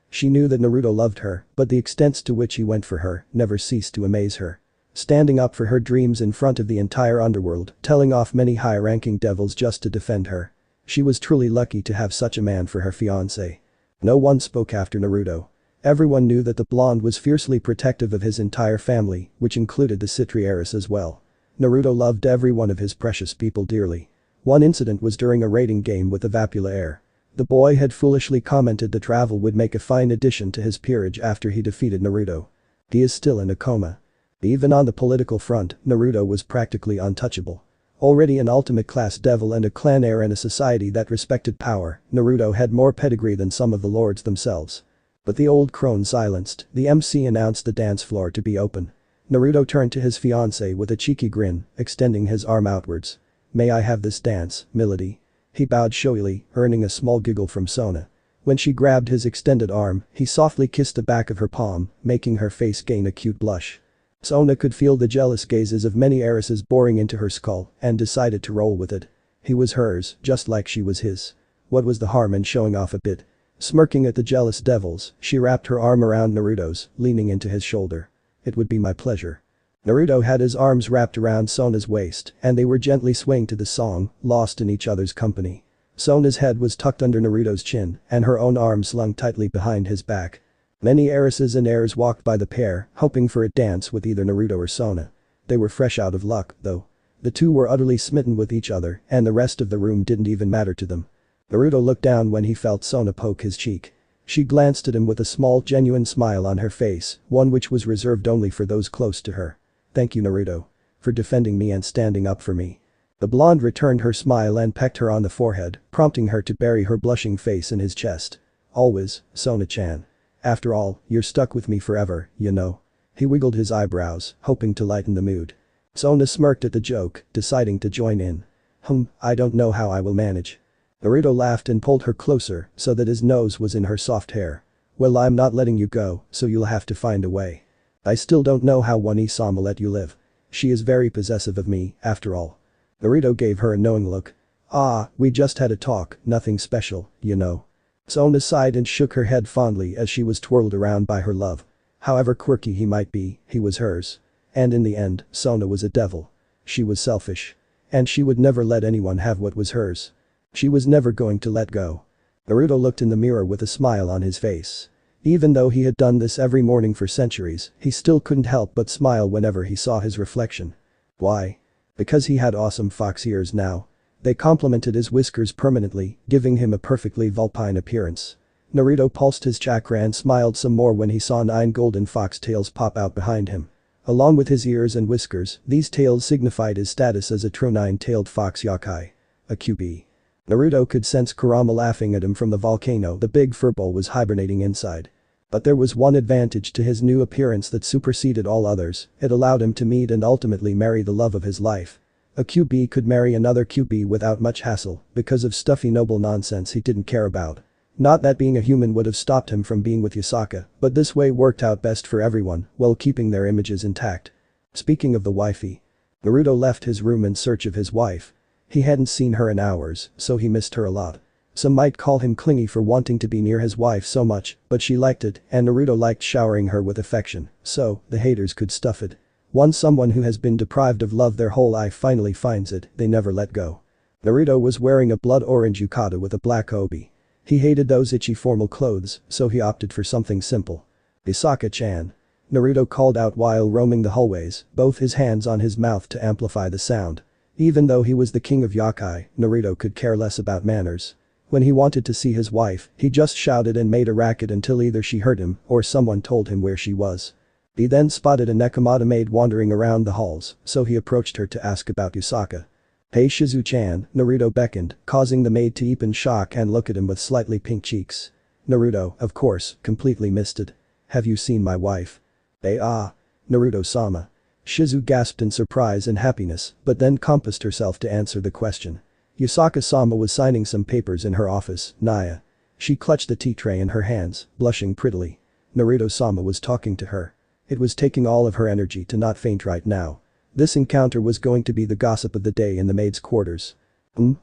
She knew that Naruto loved her, but the extents to which he went for her never ceased to amaze her. Standing up for her dreams in front of the entire underworld, telling off many high-ranking devils just to defend her. She was truly lucky to have such a man for her fiancé. No one spoke after Naruto. Everyone knew that the blonde was fiercely protective of his entire family, which included the Citri heiress as well. Naruto loved every one of his precious people dearly. One incident was during a raiding game with the Vapula heir. The boy had foolishly commented that travel would make a fine addition to his peerage after he defeated Naruto. He is still in a coma. Even on the political front, Naruto was practically untouchable. Already an ultimate class devil and a clan heir in a society that respected power, Naruto had more pedigree than some of the lords themselves. But the old crone silenced, the MC announced the dance floor to be open. Naruto turned to his fiancée with a cheeky grin, extending his arm outwards. May I have this dance, milady? He bowed showily, earning a small giggle from Sona. When she grabbed his extended arm, he softly kissed the back of her palm, making her face gain a cute blush. Sona could feel the jealous gazes of many heiresses boring into her skull and decided to roll with it. He was hers, just like she was his. What was the harm in showing off a bit? Smirking at the jealous devils, she wrapped her arm around Naruto's, leaning into his shoulder. It would be my pleasure. Naruto had his arms wrapped around Sona's waist and they were gently swaying to the song, lost in each other's company. Sona's head was tucked under Naruto's chin and her own arms slung tightly behind his back. Many heiresses and heirs walked by the pair, hoping for a dance with either Naruto or Sona. They were fresh out of luck, though. The two were utterly smitten with each other and the rest of the room didn't even matter to them. Naruto looked down when he felt Sona poke his cheek. She glanced at him with a small genuine smile on her face, one which was reserved only for those close to her. Thank you Naruto. For defending me and standing up for me. The blonde returned her smile and pecked her on the forehead, prompting her to bury her blushing face in his chest. Always, Sona-chan. After all, you're stuck with me forever, you know. He wiggled his eyebrows, hoping to lighten the mood. Sona smirked at the joke, deciding to join in. I don't know how I will manage. Naruto laughed and pulled her closer so that his nose was in her soft hair. Well, I'm not letting you go, so you'll have to find a way. I still don't know how one Isama let you live. She is very possessive of me, after all. Naruto gave her a knowing look. We just had a talk, nothing special, you know. Sona sighed and shook her head fondly as she was twirled around by her love. However quirky he might be, he was hers. And in the end, Sona was a devil. She was selfish. And she would never let anyone have what was hers. She was never going to let go. Naruto looked in the mirror with a smile on his face. Even though he had done this every morning for centuries, he still couldn't help but smile whenever he saw his reflection. Why? Because he had awesome fox ears now. They complemented his whiskers permanently, giving him a perfectly vulpine appearance. Naruto pulsed his chakra and smiled some more when he saw 9 golden fox tails pop out behind him. Along with his ears and whiskers, these tails signified his status as a true 9-tailed fox yokai. A QB. Naruto could sense Kurama laughing at him from the volcano the big furball was hibernating inside. But there was one advantage to his new appearance that superseded all others, it allowed him to meet and ultimately marry the love of his life. A QB could marry another QB without much hassle, because of stuffy noble nonsense he didn't care about. Not that being a human would have stopped him from being with Yasaka, but this way worked out best for everyone, while keeping their images intact. Speaking of the wifey. Naruto left his room in search of his wife. He hadn't seen her in hours, so he missed her a lot. Some might call him clingy for wanting to be near his wife so much, but she liked it, and Naruto liked showering her with affection, so, the haters could stuff it. Once someone who has been deprived of love their whole life finally finds it, they never let go. Naruto was wearing a blood orange yukata with a black obi. He hated those itchy formal clothes, so he opted for something simple. Yasaka-chan. Naruto called out while roaming the hallways, both his hands on his mouth to amplify the sound. Even though he was the king of yokai, Naruto could care less about manners. When he wanted to see his wife, he just shouted and made a racket until either she heard him or someone told him where she was. He then spotted a Nekomata maid wandering around the halls, so he approached her to ask about Yasaka. "Hey Shizu-chan," Naruto beckoned, causing the maid to eep in shock and look at him with slightly pink cheeks. Naruto, of course, completely missed it. "Have you seen my wife?" Naruto-sama. Shizu gasped in surprise and happiness, but then composed herself to answer the question. Yasaka-sama was signing some papers in her office, Naya. She clutched the tea tray in her hands, blushing prettily. Naruto-sama was talking to her. It was taking all of her energy to not faint right now. This encounter was going to be the gossip of the day in the maid's quarters.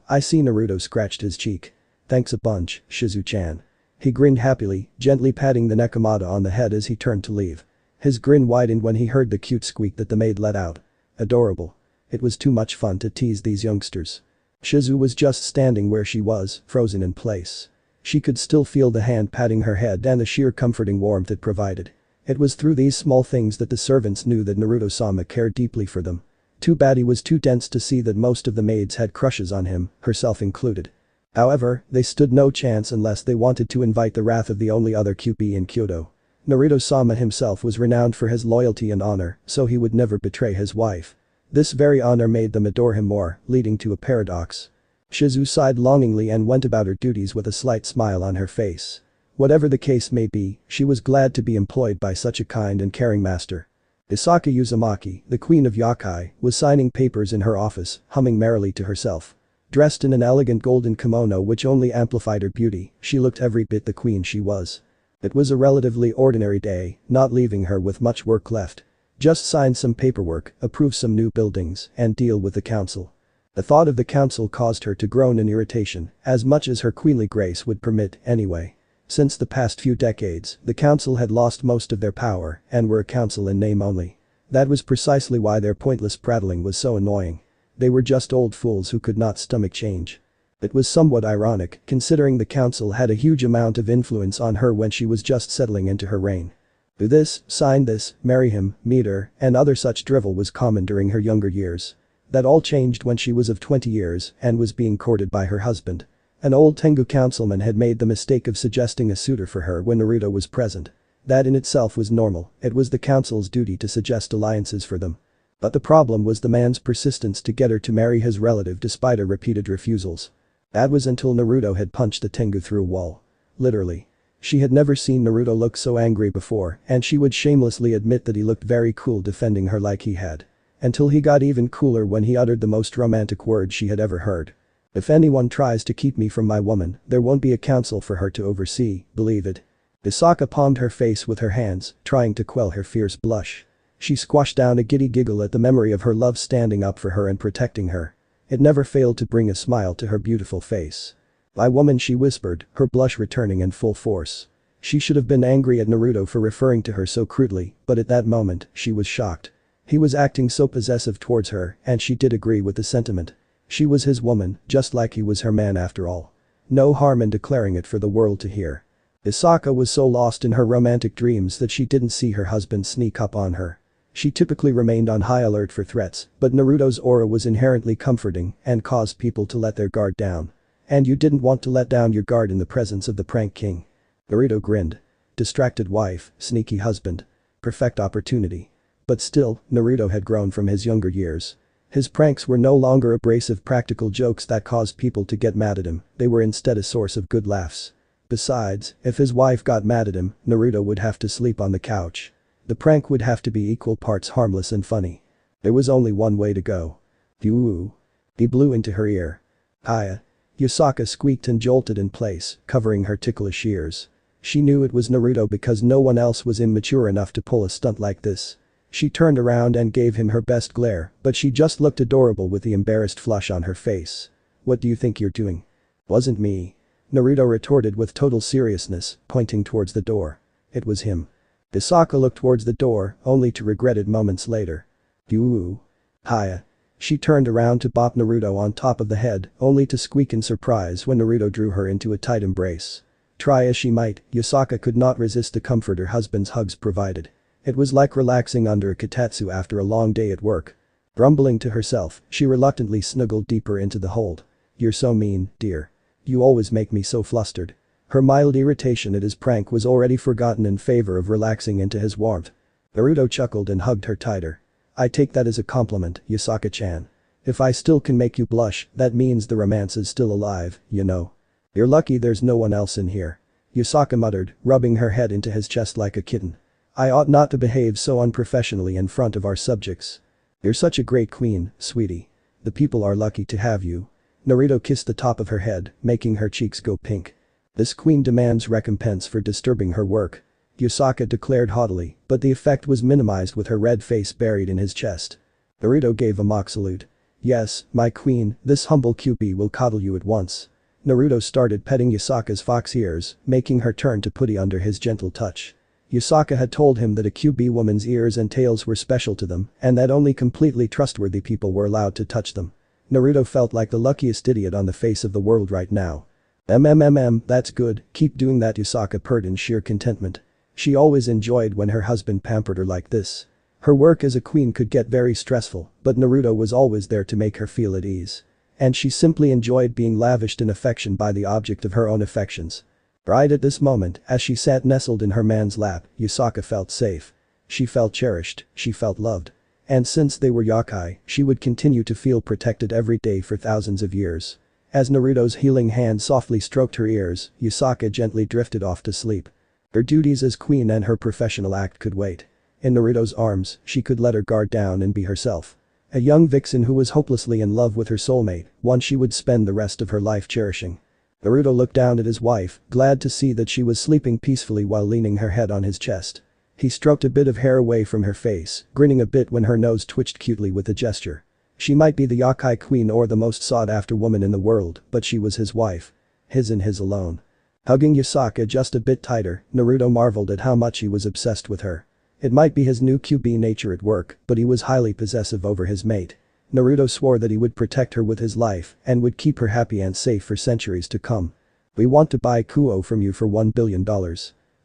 I see. Naruto scratched his cheek. "Thanks a bunch, Shizu-chan." He grinned happily, gently patting the Nekomata on the head as he turned to leave. His grin widened when he heard the cute squeak that the maid let out. Adorable. It was too much fun to tease these youngsters. Shizu was just standing where she was, frozen in place. She could still feel the hand patting her head and the sheer comforting warmth it provided. It was through these small things that the servants knew that Naruto-sama cared deeply for them. Too bad he was too dense to see that most of the maids had crushes on him, herself included. However, they stood no chance unless they wanted to invite the wrath of the only other QP in Kyoto. Naruto-sama himself was renowned for his loyalty and honor, so he would never betray his wife. This very honor made them adore him more, leading to a paradox. Shizu sighed longingly and went about her duties with a slight smile on her face. Whatever the case may be, she was glad to be employed by such a kind and caring master. Yasaka Uzumaki, the queen of yokai, was signing papers in her office, humming merrily to herself. Dressed in an elegant golden kimono which only amplified her beauty, she looked every bit the queen she was. It was a relatively ordinary day, not leaving her with much work left. Just sign some paperwork, approve some new buildings, and deal with the council. The thought of the council caused her to groan in irritation, as much as her queenly grace would permit anyway. Since the past few decades, the council had lost most of their power and were a council in name only. That was precisely why their pointless prattling was so annoying. They were just old fools who could not stomach change. It was somewhat ironic, considering the council had a huge amount of influence on her when she was just settling into her reign. Do this, sign this, marry him, meet her, and other such drivel was common during her younger years. That all changed when she was of 20 years and was being courted by her husband. An old Tengu councilman had made the mistake of suggesting a suitor for her when Naruto was present. That in itself was normal, it was the council's duty to suggest alliances for them. But the problem was the man's persistence to get her to marry his relative despite her repeated refusals. That was until Naruto had punched the Tengu through a wall. Literally. She had never seen Naruto look so angry before, and she would shamelessly admit that he looked very cool defending her like he had. Until he got even cooler when he uttered the most romantic words she had ever heard. "If anyone tries to keep me from my woman, there won't be a council for her to oversee, believe it." Yasaka palmed her face with her hands, trying to quell her fierce blush. She squashed down a giddy giggle at the memory of her love standing up for her and protecting her. It never failed to bring a smile to her beautiful face. "My woman," she whispered, her blush returning in full force. She should have been angry at Naruto for referring to her so crudely, but at that moment, she was shocked. He was acting so possessive towards her, and she did agree with the sentiment. She was his woman, just like he was her man after all. No harm in declaring it for the world to hear. Yasaka was so lost in her romantic dreams that she didn't see her husband sneak up on her. She typically remained on high alert for threats, but Naruto's aura was inherently comforting and caused people to let their guard down. And you didn't want to let down your guard in the presence of the prank king. Naruto grinned. Distracted wife, sneaky husband. Perfect opportunity. But still, Naruto had grown from his younger years. His pranks were no longer abrasive practical jokes that caused people to get mad at him, they were instead a source of good laughs. Besides, if his wife got mad at him, Naruto would have to sleep on the couch. The prank would have to be equal parts harmless and funny. There was only one way to go. Phew. He blew into her ear. Hiya. Yasaka squeaked and jolted in place, covering her ticklish ears. She knew it was Naruto because no one else was immature enough to pull a stunt like this. She turned around and gave him her best glare, but she just looked adorable with the embarrassed flush on her face. What do you think you're doing? Wasn't me. Naruto retorted with total seriousness, pointing towards the door. It was him. Yasaka looked towards the door, only to regret it moments later. Phew. Hiya. She turned around to bop Naruto on top of the head, only to squeak in surprise when Naruto drew her into a tight embrace. Try as she might, Yasaka could not resist the comfort her husband's hugs provided. It was like relaxing under a kotatsu after a long day at work. Grumbling to herself, she reluctantly snuggled deeper into the hold. You're so mean, dear. You always make me so flustered. Her mild irritation at his prank was already forgotten in favor of relaxing into his warmth. Naruto chuckled and hugged her tighter. I take that as a compliment, Yasaka-chan. If I still can make you blush, that means the romance is still alive, you know. You're lucky there's no one else in here. Yasaka muttered, rubbing her head into his chest like a kitten. I ought not to behave so unprofessionally in front of our subjects. You're such a great queen, sweetie. The people are lucky to have you. Naruto kissed the top of her head, making her cheeks go pink. This queen demands recompense for disturbing her work. Yasaka declared haughtily, but the effect was minimized with her red face buried in his chest. Naruto gave a mock salute. Yes, my queen, this humble Kyuubi will coddle you at once. Naruto started petting Yasaka's fox ears, making her turn to putty under his gentle touch. Yasaka had told him that a Kyuubi woman's ears and tails were special to them and that only completely trustworthy people were allowed to touch them. Naruto felt like the luckiest idiot on the face of the world right now. That's good, keep doing that, Yasaka purred in sheer contentment. She always enjoyed when her husband pampered her like this. Her work as a queen could get very stressful, but Naruto was always there to make her feel at ease. And she simply enjoyed being lavished in affection by the object of her own affections. Right at this moment, as she sat nestled in her man's lap, Yasaka felt safe. She felt cherished, she felt loved. And since they were yokai, she would continue to feel protected every day for thousands of years. As Naruto's healing hand softly stroked her ears, Yasaka gently drifted off to sleep. Her duties as queen and her professional act could wait. In Naruto's arms, she could let her guard down and be herself. A young vixen who was hopelessly in love with her soulmate, one she would spend the rest of her life cherishing. Naruto looked down at his wife, glad to see that she was sleeping peacefully while leaning her head on his chest. He stroked a bit of hair away from her face, grinning a bit when her nose twitched cutely with a gesture. She might be the yokai queen or the most sought-after woman in the world, but she was his wife. His and his alone. Hugging Yasaka just a bit tighter, Naruto marveled at how much he was obsessed with her. It might be his new Kyuubi nature at work, but he was highly possessive over his mate. Naruto swore that he would protect her with his life and would keep her happy and safe for centuries to come. We want to buy Kuo from you for $1 billion.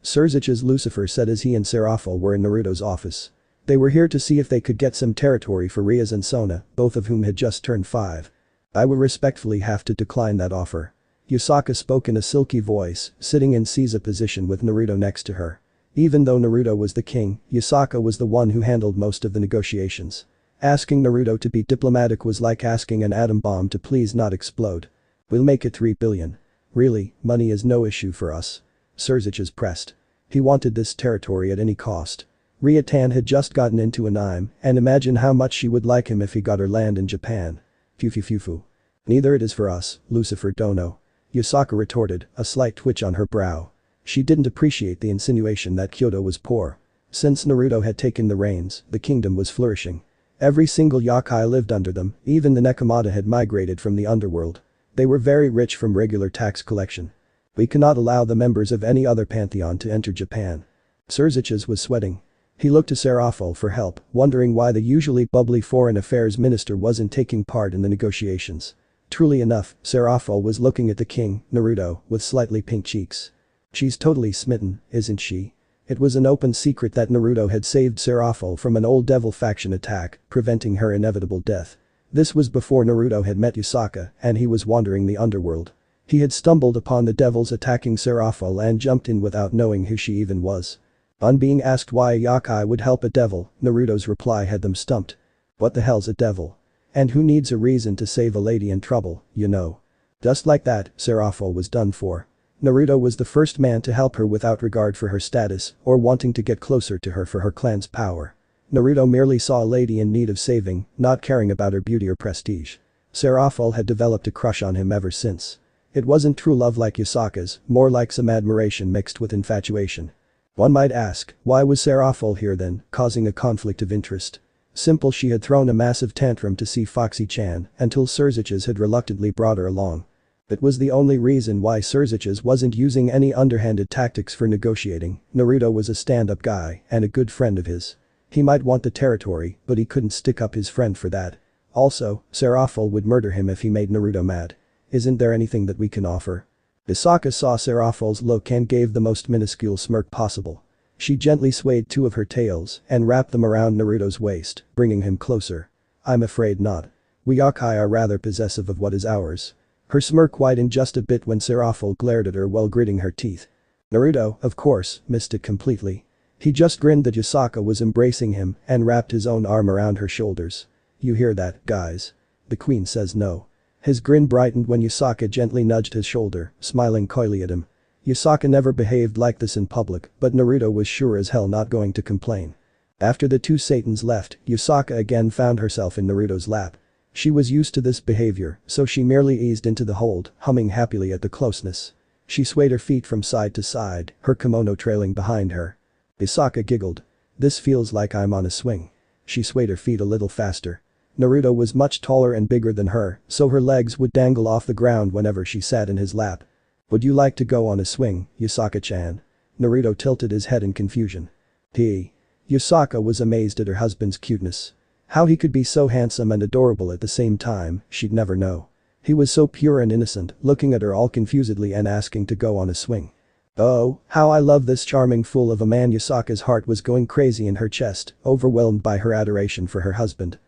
Surzich's Lucifer said as he and Serafal were in Naruto's office. They were here to see if they could get some territory for Riaz and Sona, both of whom had just turned 5. I would respectfully have to decline that offer. Yasaka spoke in a silky voice, sitting in Caesar position with Naruto next to her. Even though Naruto was the king, Yasaka was the one who handled most of the negotiations. Asking Naruto to be diplomatic was like asking an atom bomb to please not explode. We'll make it 3 billion. Really, money is no issue for us. Surzich's pressed. He wanted this territory at any cost. Riatan had just gotten into an IM, and imagine how much she would like him if he got her land in Japan. Fufu. Neither it is for us, Lucifer Dono. Yasaka retorted, a slight twitch on her brow. She didn't appreciate the insinuation that Kyoto was poor. Since Naruto had taken the reins, the kingdom was flourishing. Every single yokai lived under them, even the Nekomata had migrated from the underworld. They were very rich from regular tax collection. We cannot allow the members of any other pantheon to enter Japan. Surzich's was sweating. He looked to Serafal for help, wondering why the usually bubbly foreign affairs minister wasn't taking part in the negotiations. Truly enough, Serafal was looking at the king, Naruto, with slightly pink cheeks. She's totally smitten, isn't she? It was an open secret that Naruto had saved Serafal from an old devil faction attack, preventing her inevitable death. This was before Naruto had met Yasaka and he was wandering the underworld. He had stumbled upon the devils attacking Serafal and jumped in without knowing who she even was. On being asked why a yokai would help a devil, Naruto's reply had them stumped. What the hell's a devil? And who needs a reason to save a lady in trouble, you know? Just like that, Serafal was done for. Naruto was the first man to help her without regard for her status or wanting to get closer to her for her clan's power. Naruto merely saw a lady in need of saving, not caring about her beauty or prestige. Serafal had developed a crush on him ever since. It wasn't true love like Yasaka's, more like some admiration mixed with infatuation. One might ask, why was Serafal here then, causing a conflict of interest? Simple, she had thrown a massive tantrum to see Foxy-chan until Surziches had reluctantly brought her along. It was the only reason why Surziches wasn't using any underhanded tactics for negotiating. Naruto was a stand-up guy and a good friend of his. He might want the territory, but he couldn't stick up his friend for that. Also, Serafal would murder him if he made Naruto mad. Isn't there anything that we can offer? Yasaka saw Serafal's look and gave the most minuscule smirk possible. She gently swayed two of her tails and wrapped them around Naruto's waist, bringing him closer. I'm afraid not. We yokai are rather possessive of what is ours. Her smirk widened just a bit when Serafal glared at her while gritting her teeth. Naruto, of course, missed it completely. He just grinned that Yasaka was embracing him and wrapped his own arm around her shoulders. You hear that, guys? The queen says no. His grin brightened when Yasaka gently nudged his shoulder, smiling coyly at him. Yasaka never behaved like this in public, but Naruto was sure as hell not going to complain. After the two Satans left, Yasaka again found herself in Naruto's lap. She was used to this behavior, so she merely eased into the hold, humming happily at the closeness. She swayed her feet from side to side, her kimono trailing behind her. Yasaka giggled. This feels like I'm on a swing. She swayed her feet a little faster. Naruto was much taller and bigger than her, so her legs would dangle off the ground whenever she sat in his lap. Would you like to go on a swing, Yasaka-chan? Naruto tilted his head in confusion. Yasaka was amazed at her husband's cuteness. How he could be so handsome and adorable at the same time, she'd never know. He was so pure and innocent, looking at her all confusedly and asking to go on a swing. Oh, how I love this charming fool of a man. Yasaka's heart was going crazy in her chest, overwhelmed by her adoration for her husband.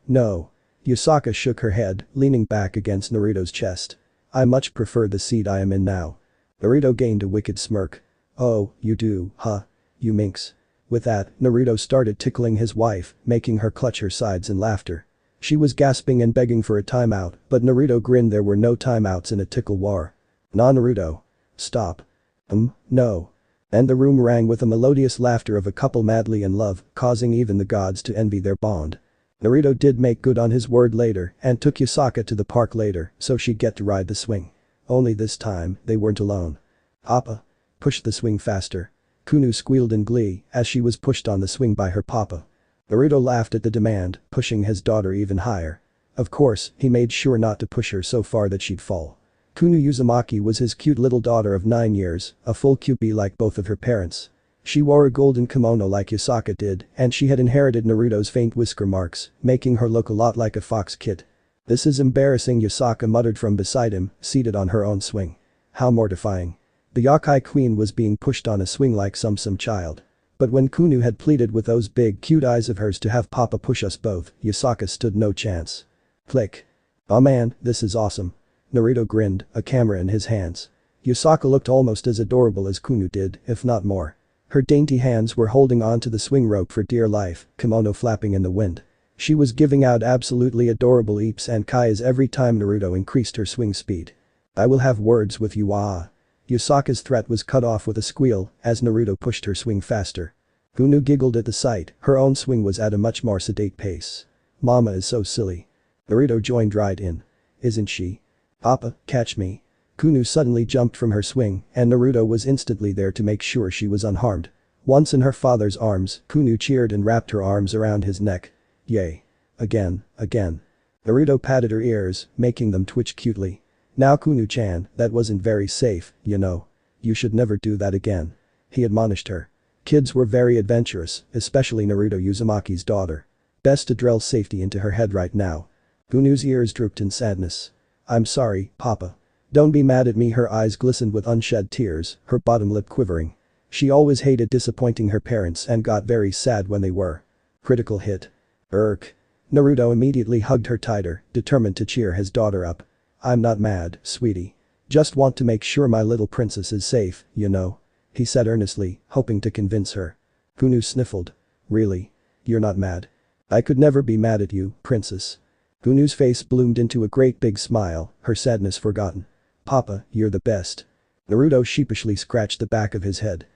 No. Yasaka shook her head, leaning back against Naruto's chest. I much prefer the seat I am in now. Naruto gained a wicked smirk. Oh, you do, huh? You minx. With that, Naruto started tickling his wife, making her clutch her sides in laughter. She was gasping and begging for a timeout, but Naruto grinned. There were no timeouts in a tickle war. Nah, Naruto. Stop. No. And the room rang with the melodious laughter of a couple madly in love, causing even the gods to envy their bond. Naruto did make good on his word later and took Yasaka to the park later so she'd get to ride the swing. Only this time, they weren't alone. Appa. Push the swing faster. Kunu squealed in glee as she was pushed on the swing by her papa. Naruto laughed at the demand, pushing his daughter even higher. Of course, he made sure not to push her so far that she'd fall. Kunu Uzumaki was his cute little daughter of 9 years, a full cupie like both of her parents. She wore a golden kimono like Yasaka did, and she had inherited Naruto's faint whisker marks, making her look a lot like a fox kid. This is embarrassing, Yasaka muttered from beside him, seated on her own swing. How mortifying. The yokai queen was being pushed on a swing like some child. But when Kunu had pleaded with those big cute eyes of hers to have Papa push us both, Yasaka stood no chance. Click. Oh man, this is awesome. Naruto grinned, a camera in his hands. Yasaka looked almost as adorable as Kunu did, if not more. Her dainty hands were holding on to the swing rope for dear life, kimono flapping in the wind. She was giving out absolutely adorable eeps and kais every time Naruto increased her swing speed. I will have words with you, ah. Yasaka's threat was cut off with a squeal as Naruto pushed her swing faster. Kunu giggled at the sight, her own swing was at a much more sedate pace. Mama is so silly. Naruto joined right in. Isn't she? Appa, catch me. Kunu suddenly jumped from her swing and Naruto was instantly there to make sure she was unharmed. Once in her father's arms, Kunu cheered and wrapped her arms around his neck. Yay. Again. Naruto patted her ears, making them twitch cutely. Now Kunu-chan, that wasn't very safe, you know. You should never do that again. He admonished her. Kids were very adventurous, especially Naruto Uzumaki's daughter. Best to drill safety into her head right now. Kunu's ears drooped in sadness. I'm sorry, Papa. Don't be mad at me. Her eyes glistened with unshed tears, her bottom lip quivering. She always hated disappointing her parents and got very sad when they were. Critical hit. Irk. Naruto immediately hugged her tighter, determined to cheer his daughter up. I'm not mad, sweetie. Just want to make sure my little princess is safe, you know. He said earnestly, hoping to convince her. Kunu sniffled. Really? You're not mad? I could never be mad at you, princess. Kunu's face bloomed into a great big smile, her sadness forgotten. Papa, you're the best. Naruto sheepishly scratched the back of his head.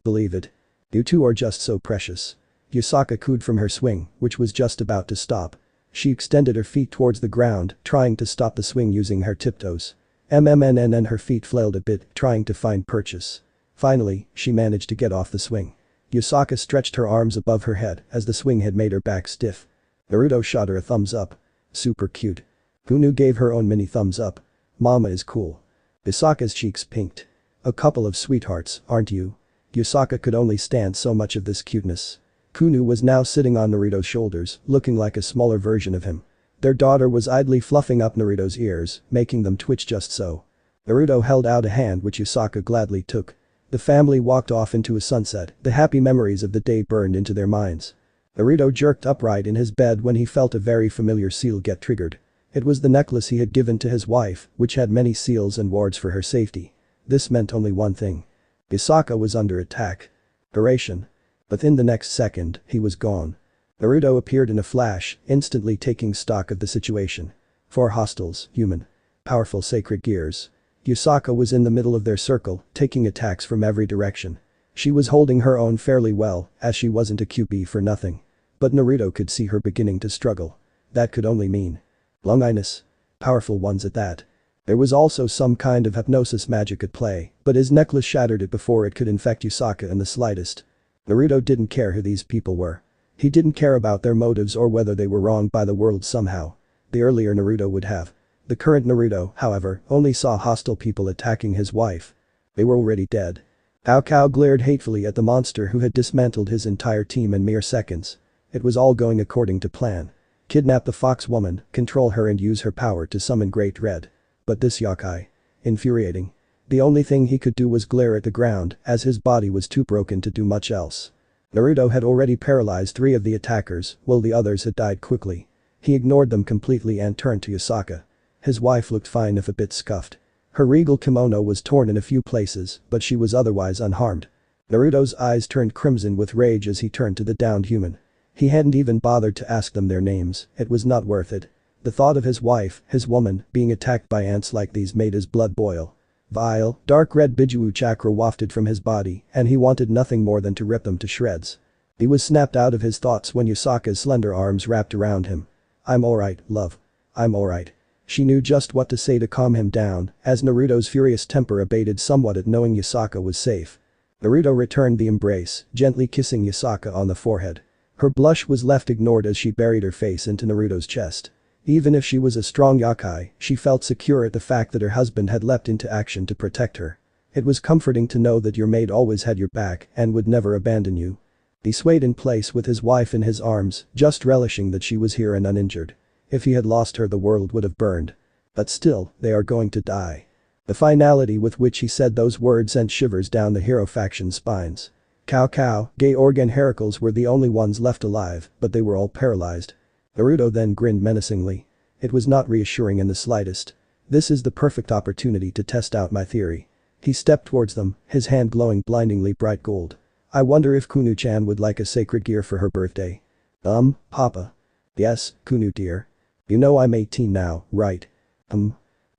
Believe it. You two are just so precious. Yasaka cooed from her swing, which was just about to stop. She extended her feet towards the ground, trying to stop the swing using her tiptoes. And her feet flailed a bit, trying to find purchase. Finally, she managed to get off the swing. Yasaka stretched her arms above her head as the swing had made her back stiff. Naruto shot her a thumbs up. Super cute. Kunu gave her own mini thumbs up. Mama is cool. Yasaka's cheeks pinked. A couple of sweethearts, aren't you? Yasaka could only stand so much of this cuteness. Kunu was now sitting on Naruto's shoulders, looking like a smaller version of him. Their daughter was idly fluffing up Naruto's ears, making them twitch just so. Naruto held out a hand which Yasaka gladly took. The family walked off into a sunset, the happy memories of the day burned into their minds. Naruto jerked upright in his bed when he felt a very familiar seal get triggered. It was the necklace he had given to his wife, which had many seals and wards for her safety. This meant only one thing. Yasaka was under attack. Duration. Within the next second, he was gone. Naruto appeared in a flash, instantly taking stock of the situation. 4 hostiles, human. Powerful sacred gears. Yasaka was in the middle of their circle, taking attacks from every direction. She was holding her own fairly well, as she wasn't a QB for nothing. But Naruto could see her beginning to struggle. That could only mean longiness. Powerful ones at that. There was also some kind of hypnosis magic at play, but his necklace shattered it before it could infect Yasaka in the slightest. Naruto didn't care who these people were. He didn't care about their motives or whether they were wronged by the world somehow. The earlier Naruto would have. The current Naruto, however, only saw hostile people attacking his wife. They were already dead. Cao glared hatefully at the monster who had dismantled his entire team in mere seconds. It was all going according to plan. Kidnap the fox woman, control her and use her power to summon great dread. But this yokai. Infuriating. The only thing he could do was glare at the ground, as his body was too broken to do much else. Naruto had already paralyzed 3 of the attackers, while the others had died quickly. He ignored them completely and turned to Yasaka. His wife looked fine if a bit scuffed. Her regal kimono was torn in a few places, but she was otherwise unharmed. Naruto's eyes turned crimson with rage as he turned to the downed human. He hadn't even bothered to ask them their names, it was not worth it. The thought of his wife, his woman, being attacked by ants like these made his blood boil. Vile, dark red Biju chakra wafted from his body, and he wanted nothing more than to rip them to shreds. He was snapped out of his thoughts when Yasaka's slender arms wrapped around him. I'm alright, love. I'm alright. She knew just what to say to calm him down, as Naruto's furious temper abated somewhat at knowing Yasaka was safe. Naruto returned the embrace, gently kissing Yasaka on the forehead. Her blush was left ignored as she buried her face into Naruto's chest. Even if she was a strong yokai, she felt secure at the fact that her husband had leapt into action to protect her. It was comforting to know that your mate always had your back and would never abandon you. He swayed in place with his wife in his arms, just relishing that she was here and uninjured. If he had lost her, the world would have burned. But still, they are going to die. The finality with which he said those words sent shivers down the hero faction's spines. Georg and Heracles were the only ones left alive, but they were all paralyzed. Naruto then grinned menacingly. It was not reassuring in the slightest. This is the perfect opportunity to test out my theory. He stepped towards them, his hand glowing blindingly bright gold. I wonder if Kunu-chan would like a sacred gear for her birthday. Papa. Yes, Kunu dear. You know I'm 18 now, right?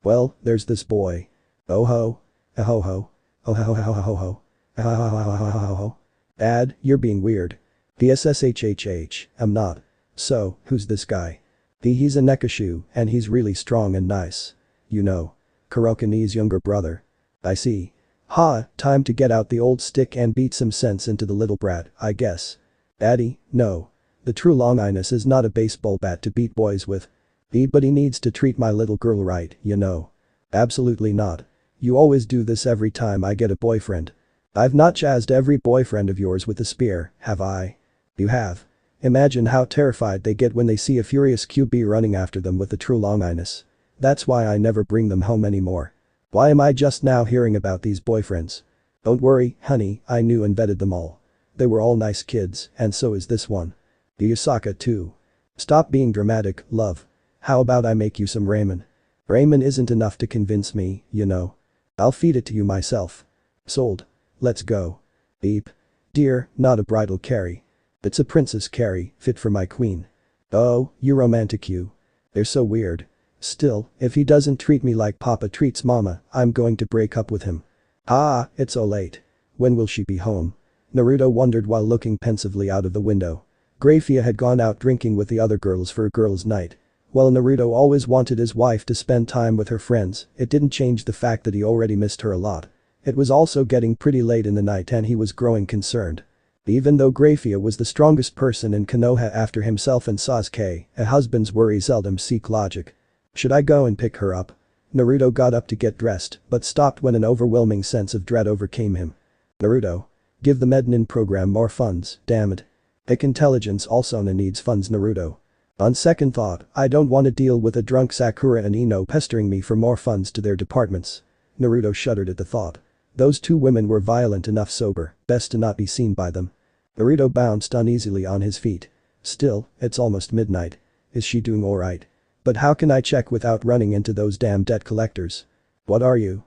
Well, there's this boy. Oh ho. Oh ho. Oh ho ho ho ho. Dad, you're being weird. PSSHHH, I'm not. So, who's this guy? He's a Nekashu, and he's really strong and nice. You know. Kurokuni's younger brother. I see. Time to get out the old stick and beat some sense into the little brat, I guess. Daddy, no. The true Longinus is not a baseball bat to beat boys with. But he needs to treat my little girl right, you know. Absolutely not. You always do this every time I get a boyfriend. I've not jazzed every boyfriend of yours with a spear, have I? You have. Imagine how terrified they get when they see a furious QB running after them with the true Longinus. That's why I never bring them home anymore. Why am I just now hearing about these boyfriends? Don't worry, honey, I knew and vetted them all. They were all nice kids, and so is this one. The Yasaka too. Stop being dramatic, love. How about I make you some ramen? Ramen isn't enough to convince me, you know. I'll feed it to you myself. Sold. Let's go. Beep. Dear, not a bridal carry. It's a princess carry, fit for my queen. Oh, you romantic you. They're so weird. Still, if he doesn't treat me like Papa treats Mama, I'm going to break up with him. Ah, it's so late. When will she be home? Naruto wondered while looking pensively out of the window. Grayfia had gone out drinking with the other girls for a girls' night. While Naruto always wanted his wife to spend time with her friends, it didn't change the fact that he already missed her a lot. It was also getting pretty late in the night and he was growing concerned. Even though Grayfia was the strongest person in Konoha after himself and Sasuke, a husband's worries seldom seek logic. Should I go and pick her up? Naruto got up to get dressed, but stopped when an overwhelming sense of dread overcame him. Naruto. Give the Mednin program more funds, damn it. Hick Intelligence also needs funds Naruto. On second thought, I don't want to deal with a drunk Sakura and Ino pestering me for more funds to their departments. Naruto shuddered at the thought. Those two women were violent enough sober, best to not be seen by them. Naruto bounced uneasily on his feet. Still, it's almost midnight. Is she doing alright? But how can I check without running into those damn debt collectors? What are you?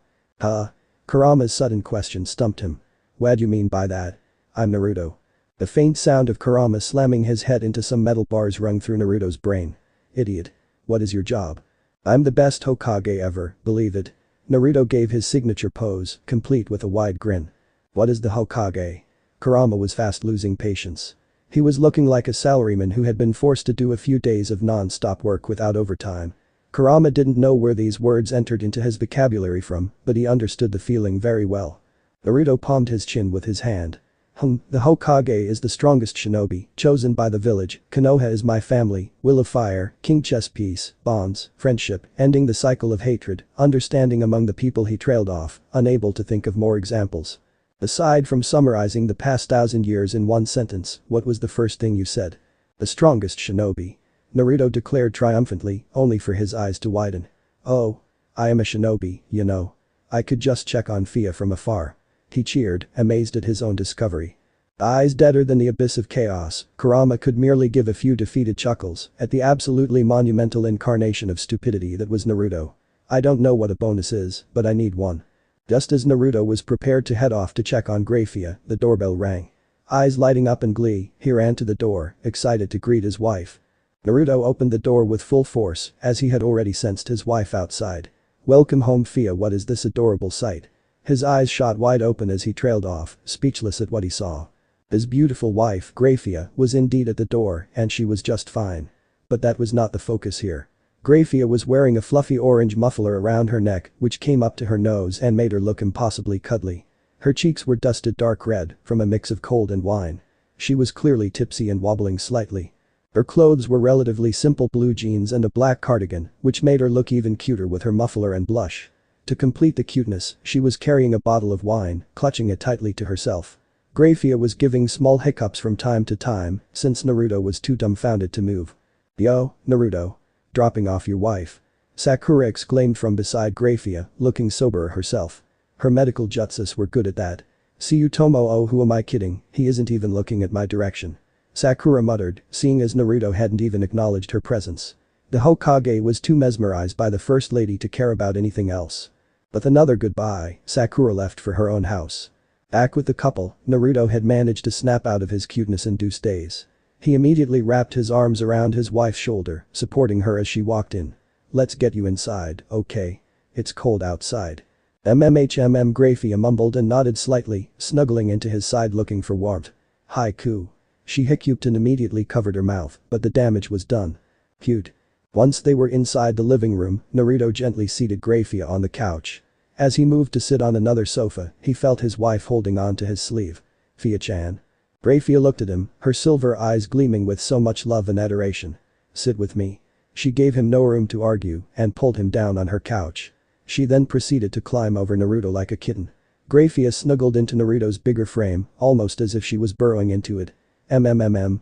Kurama's sudden question stumped him. What do you mean by that? I'm Naruto. The faint sound of Kurama slamming his head into some metal bars rung through Naruto's brain. Idiot. What is your job? I'm the best Hokage ever, believe it. Naruto gave his signature pose, complete with a wide grin. What is the Hokage? Kurama was fast losing patience. He was looking like a salaryman who had been forced to do a few days of non-stop work without overtime. Kurama didn't know where these words entered into his vocabulary from, but he understood the feeling very well. Naruto palmed his chin with his hand. The Hokage is the strongest shinobi, chosen by the village. Konoha is my family, will of fire, king chess piece, bonds, friendship, ending the cycle of hatred, understanding among the people. He trailed off, unable to think of more examples. Aside from summarizing the past 1,000 years in one sentence, what was the first thing you said? The strongest shinobi. Naruto declared triumphantly, only for his eyes to widen. Oh. I am a shinobi, you know. I could just check on Fia from afar. He cheered, amazed at his own discovery. Eyes deader than the abyss of chaos, Kurama could merely give a few defeated chuckles at the absolutely monumental incarnation of stupidity that was Naruto. I don't know what a bonus is, but I need one. Just as Naruto was prepared to head off to check on Grayfia, the doorbell rang. Eyes lighting up in glee, he ran to the door, excited to greet his wife. Naruto opened the door with full force, as he had already sensed his wife outside. Welcome home Fia, what is this adorable sight? His eyes shot wide open as he trailed off, speechless at what he saw. His beautiful wife, Grayfia, was indeed at the door, and she was just fine. But that was not the focus here. Grayfia was wearing a fluffy orange muffler around her neck, which came up to her nose and made her look impossibly cuddly. Her cheeks were dusted dark red, from a mix of cold and wine. She was clearly tipsy and wobbling slightly. Her clothes were relatively simple blue jeans and a black cardigan, which made her look even cuter with her muffler and blush. To complete the cuteness, she was carrying a bottle of wine, clutching it tightly to herself. Grayfia was giving small hiccups from time to time, since Naruto was too dumbfounded to move. Yo, Naruto. Dropping off your wife. Sakura exclaimed from beside Grayfia, looking soberer herself. Her medical jutsus were good at that. See you Tomo, oh who am I kidding, he isn't even looking at my direction. Sakura muttered, seeing as Naruto hadn't even acknowledged her presence. The Hokage was too mesmerized by the first lady to care about anything else. With another goodbye, Sakura left for her own house. Back with the couple, Naruto had managed to snap out of his cuteness-induced daze. He immediately wrapped his arms around his wife's shoulder, supporting her as she walked in. Let's get you inside, okay? It's cold outside. Grayfia mumbled and nodded slightly, snuggling into his side looking for warmth. Haiku. She hiccuped and immediately covered her mouth, but the damage was done. Cute. Once they were inside the living room, Naruto gently seated Grayfia on the couch. As he moved to sit on another sofa, he felt his wife holding on to his sleeve. Fia-chan. Grayfia looked at him, her silver eyes gleaming with so much love and adoration. Sit with me. She gave him no room to argue and pulled him down on her couch. She then proceeded to climb over Naruto like a kitten. Grayfia snuggled into Naruto's bigger frame, almost as if she was burrowing into it. Mine.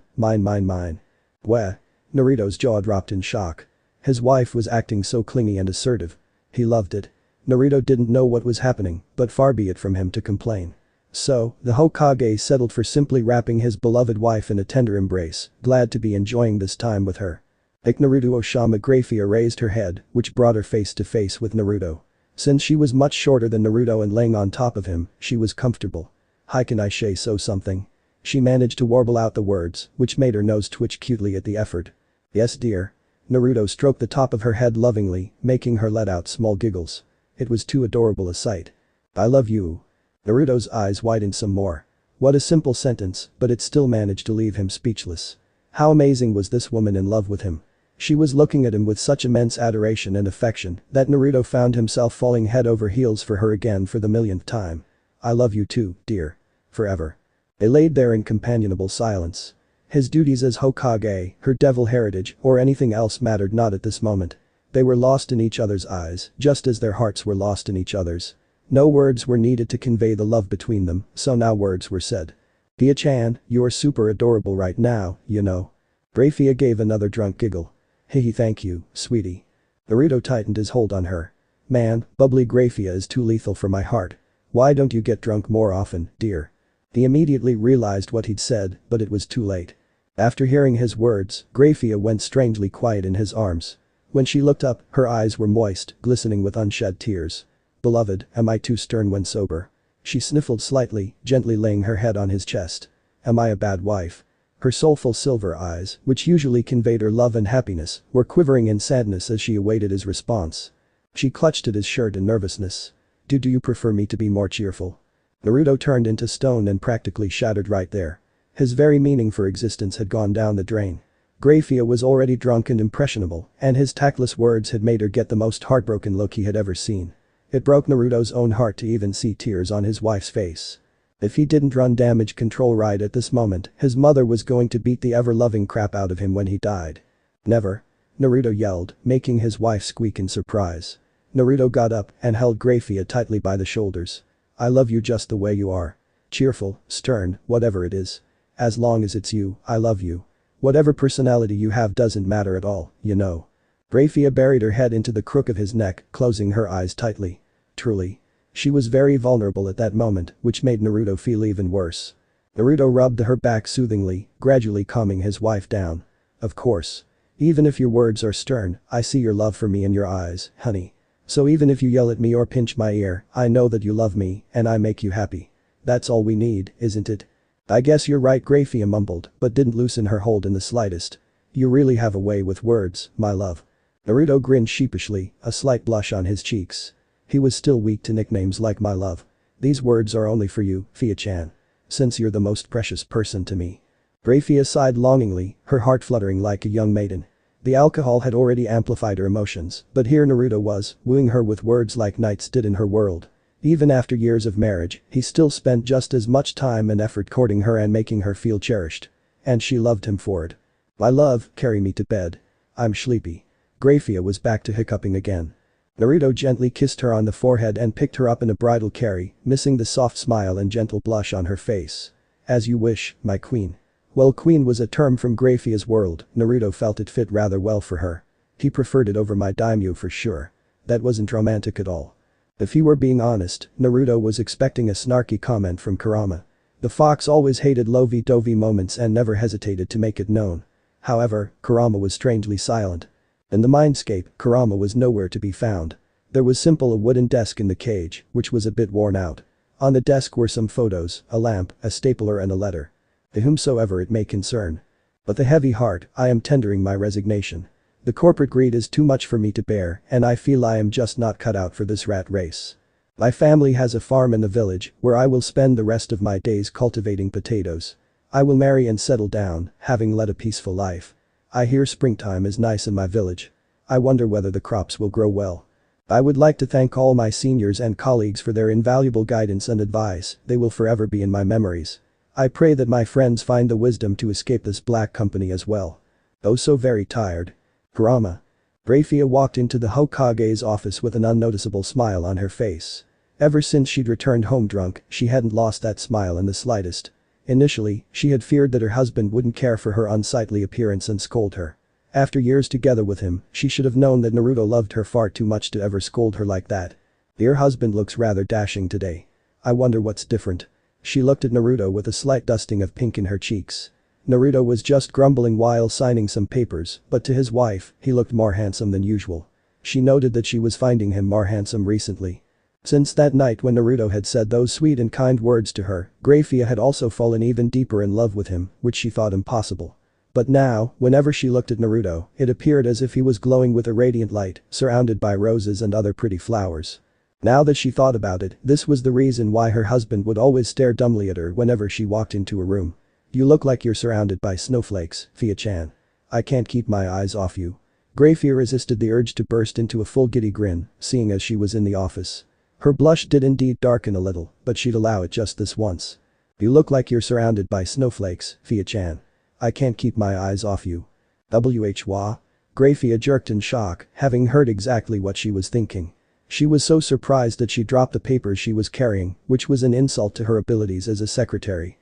Weh. Naruto's jaw dropped in shock. His wife was acting so clingy and assertive. He loved it. Naruto didn't know what was happening, but far be it from him to complain. So, the Hokage settled for simply wrapping his beloved wife in a tender embrace, glad to be enjoying this time with her. Naruto Oshama Grayfia raised her head, which brought her face to face with Naruto. Since she was much shorter than Naruto and laying on top of him, she was comfortable. "Hi, can I say so something?" She managed to warble out the words, which made her nose twitch cutely at the effort. "Yes, dear." Naruto stroked the top of her head lovingly, making her let out small giggles. It was too adorable a sight. "I love you." Naruto's eyes widened some more. What a simple sentence, but it still managed to leave him speechless. How amazing was this woman in love with him? She was looking at him with such immense adoration and affection that Naruto found himself falling head over heels for her again for the millionth time. "I love you too, dear. Forever." They laid there in companionable silence. His duties as Hokage, her devil heritage, or anything else mattered not at this moment. They were lost in each other's eyes, just as their hearts were lost in each other's. No words were needed to convey the love between them, so now words were said. "Pia-chan, you're super adorable right now, you know." Grayfia gave another drunk giggle. "Hehe, thank you, sweetie." Naruto tightened his hold on her. "Man, bubbly Grayfia is too lethal for my heart. Why don't you get drunk more often, dear?" He immediately realized what he'd said, but it was too late. After hearing his words, Grayfia went strangely quiet in his arms. When she looked up, her eyes were moist, glistening with unshed tears. "Beloved, am I too stern when sober?" She sniffled slightly, gently laying her head on his chest. "Am I a bad wife?" Her soulful silver eyes, which usually conveyed her love and happiness, were quivering in sadness as she awaited his response. She clutched at his shirt in nervousness. Do you prefer me to be more cheerful?" Naruto turned into stone and practically shattered right there. His very meaning for existence had gone down the drain. Grayfia was already drunk and impressionable, and his tactless words had made her get the most heartbroken look he had ever seen. It broke Naruto's own heart to even see tears on his wife's face. If he didn't run damage control right at this moment, his mother was going to beat the ever-loving crap out of him when he died. "Never!" Naruto yelled, making his wife squeak in surprise. Naruto got up and held Grayfia tightly by the shoulders. "I love you just the way you are. Cheerful, stern, whatever it is. As long as it's you, I love you. Whatever personality you have doesn't matter at all, you know." Grayfia buried her head into the crook of his neck, closing her eyes tightly. Truly. She was very vulnerable at that moment, which made Naruto feel even worse. Naruto rubbed her back soothingly, gradually calming his wife down. "Of course. Even if your words are stern, I see your love for me in your eyes, honey. So even if you yell at me or pinch my ear, I know that you love me and I make you happy. That's all we need, isn't it?" "I guess you're right," Grayfia mumbled, but didn't loosen her hold in the slightest. "You really have a way with words, my love." Naruto grinned sheepishly, a slight blush on his cheeks. He was still weak to nicknames like my love. "These words are only for you, Fia-chan. Since you're the most precious person to me." Grayfia sighed longingly, her heart fluttering like a young maiden. The alcohol had already amplified her emotions, but here Naruto was, wooing her with words like knights did in her world. Even after years of marriage, he still spent just as much time and effort courting her and making her feel cherished. And she loved him for it. "My love, carry me to bed. I'm sleepy." Grayfia was back to hiccuping again. Naruto gently kissed her on the forehead and picked her up in a bridal carry, missing the soft smile and gentle blush on her face. "As you wish, my queen." Well, queen was a term from Grayfia's world, Naruto felt it fit rather well for her. He preferred it over my daimyo for sure. That wasn't romantic at all. If he were being honest, Naruto was expecting a snarky comment from Kurama. The fox always hated lovey-dovey moments and never hesitated to make it known. However, Kurama was strangely silent. In the mindscape, Kurama was nowhere to be found. There was simply a wooden desk in the cage, which was a bit worn out. On the desk were some photos, a lamp, a stapler and a letter. To whomsoever it may concern. But the heavy heart, I am tendering my resignation. The corporate greed is too much for me to bear and I feel I am just not cut out for this rat race. My family has a farm in the village where I will spend the rest of my days cultivating potatoes. I will marry and settle down, having led a peaceful life. I hear springtime is nice in my village. I wonder whether the crops will grow well. I would like to thank all my seniors and colleagues for their invaluable guidance and advice, they will forever be in my memories. I pray that my friends find the wisdom to escape this black company as well. Oh, so very tired. Kurama. Grayfia walked into the Hokage's office with an unnoticeable smile on her face. Ever since she'd returned home drunk, she hadn't lost that smile in the slightest. Initially, she had feared that her husband wouldn't care for her unsightly appearance and scold her. After years together with him, she should have known that Naruto loved her far too much to ever scold her like that. Your husband looks rather dashing today. I wonder what's different. She looked at Naruto with a slight dusting of pink in her cheeks. Naruto was just grumbling while signing some papers, but to his wife, he looked more handsome than usual. She noted that she was finding him more handsome recently. Since that night when Naruto had said those sweet and kind words to her, Grayfia had also fallen even deeper in love with him, which she thought impossible. But now, whenever she looked at Naruto, it appeared as if he was glowing with a radiant light, surrounded by roses and other pretty flowers. Now that she thought about it, this was the reason why her husband would always stare dumbly at her whenever she walked into a room. You look like you're surrounded by snowflakes, Fia-chan. I can't keep my eyes off you. Grayfia resisted the urge to burst into a full giddy grin, seeing as she was in the office. Her blush did indeed darken a little, but she'd allow it just this once. You look like you're surrounded by snowflakes, Fia-chan. I can't keep my eyes off you. Wha? Grayfia jerked in shock, having heard exactly what she was thinking. She was so surprised that she dropped the papers she was carrying, which was an insult to her abilities as a secretary.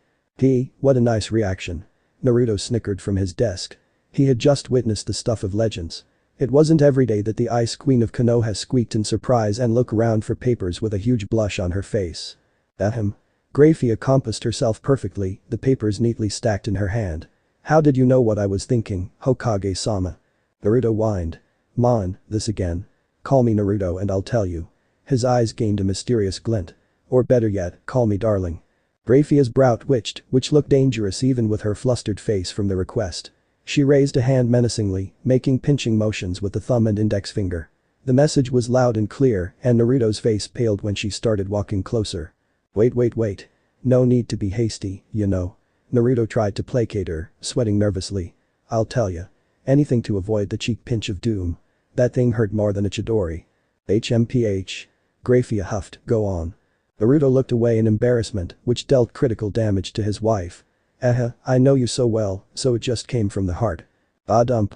What a nice reaction. Naruto snickered from his desk. He had just witnessed the stuff of legends. It wasn't every day that the Ice Queen of Konoha squeaked in surprise and looked around for papers with a huge blush on her face. Ahem. Grayfia compassed herself perfectly, the papers neatly stacked in her hand. How did you know what I was thinking, Hokage-sama? Naruto whined. Mon, this again. Call me Naruto and I'll tell you. His eyes gained a mysterious glint. Or better yet, call me darling. Grayfia's brow twitched, which looked dangerous even with her flustered face from the request. She raised a hand menacingly, making pinching motions with the thumb and index finger. The message was loud and clear, and Naruto's face paled when she started walking closer. Wait. No need to be hasty, you know. Naruto tried to placate her, sweating nervously. I'll tell ya. Anything to avoid the cheek pinch of doom. That thing hurt more than a Chidori. HMPH. Grayfia huffed, go on. Naruto looked away in embarrassment, which dealt critical damage to his wife. I know you so well, so it just came from the heart. Dump.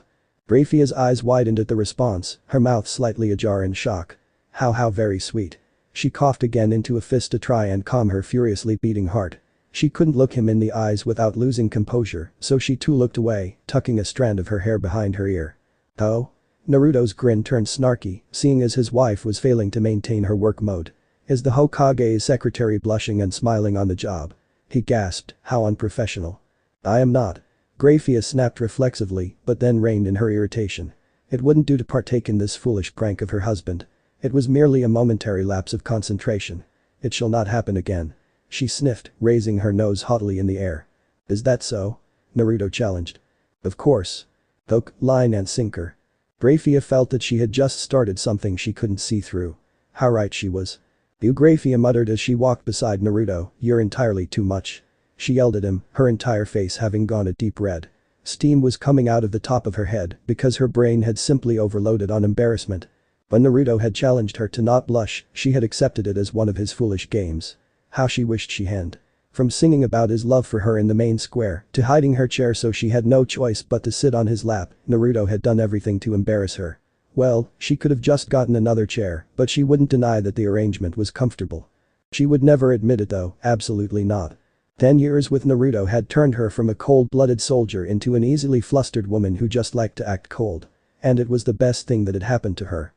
Grayfia's eyes widened at the response, her mouth slightly ajar in shock. How very sweet. She coughed again into a fist to try and calm her furiously beating heart. She couldn't look him in the eyes without losing composure, so she too looked away, tucking a strand of her hair behind her ear. Oh? Naruto's grin turned snarky, seeing as his wife was failing to maintain her work mode. Is the Hokage's secretary blushing and smiling on the job? He gasped, how unprofessional. I am not. Grayfia snapped reflexively, but then reined in her irritation. It wouldn't do to partake in this foolish prank of her husband. It was merely a momentary lapse of concentration. It shall not happen again. She sniffed, raising her nose haughtily in the air. Is that so? Naruto challenged. Of course. Hook, line and sinker. Grayfia felt that she had just started something she couldn't see through. How right she was. Grayfia muttered as she walked beside Naruto, you're entirely too much. She yelled at him, her entire face having gone a deep red. Steam was coming out of the top of her head because her brain had simply overloaded on embarrassment. When Naruto had challenged her to not blush, she had accepted it as one of his foolish games. How she wished she hadn't. From singing about his love for her in the main square, to hiding her chair so she had no choice but to sit on his lap, Naruto had done everything to embarrass her. Well, she could have just gotten another chair, but she wouldn't deny that the arrangement was comfortable. She would never admit it though, absolutely not. 10 years with Naruto had turned her from a cold-blooded soldier into an easily flustered woman who just liked to act cold. And it was the best thing that had happened to her.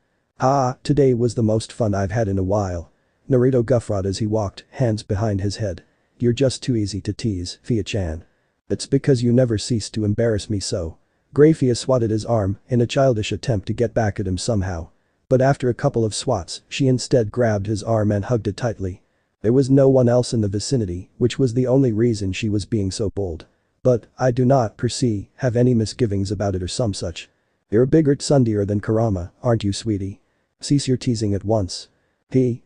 Today was the most fun I've had in a while. Naruto guffawed as he walked, hands behind his head. You're just too easy to tease, Fia-chan. It's because you never cease to embarrass me so. Grayfia swatted his arm in a childish attempt to get back at him somehow. But after a couple of swats, she instead grabbed his arm and hugged it tightly. There was no one else in the vicinity, which was the only reason she was being so bold. But, I do not, per se, have any misgivings about it or some such. You're a bigger tsunderer than Kurama, aren't you sweetie? Cease your teasing at once.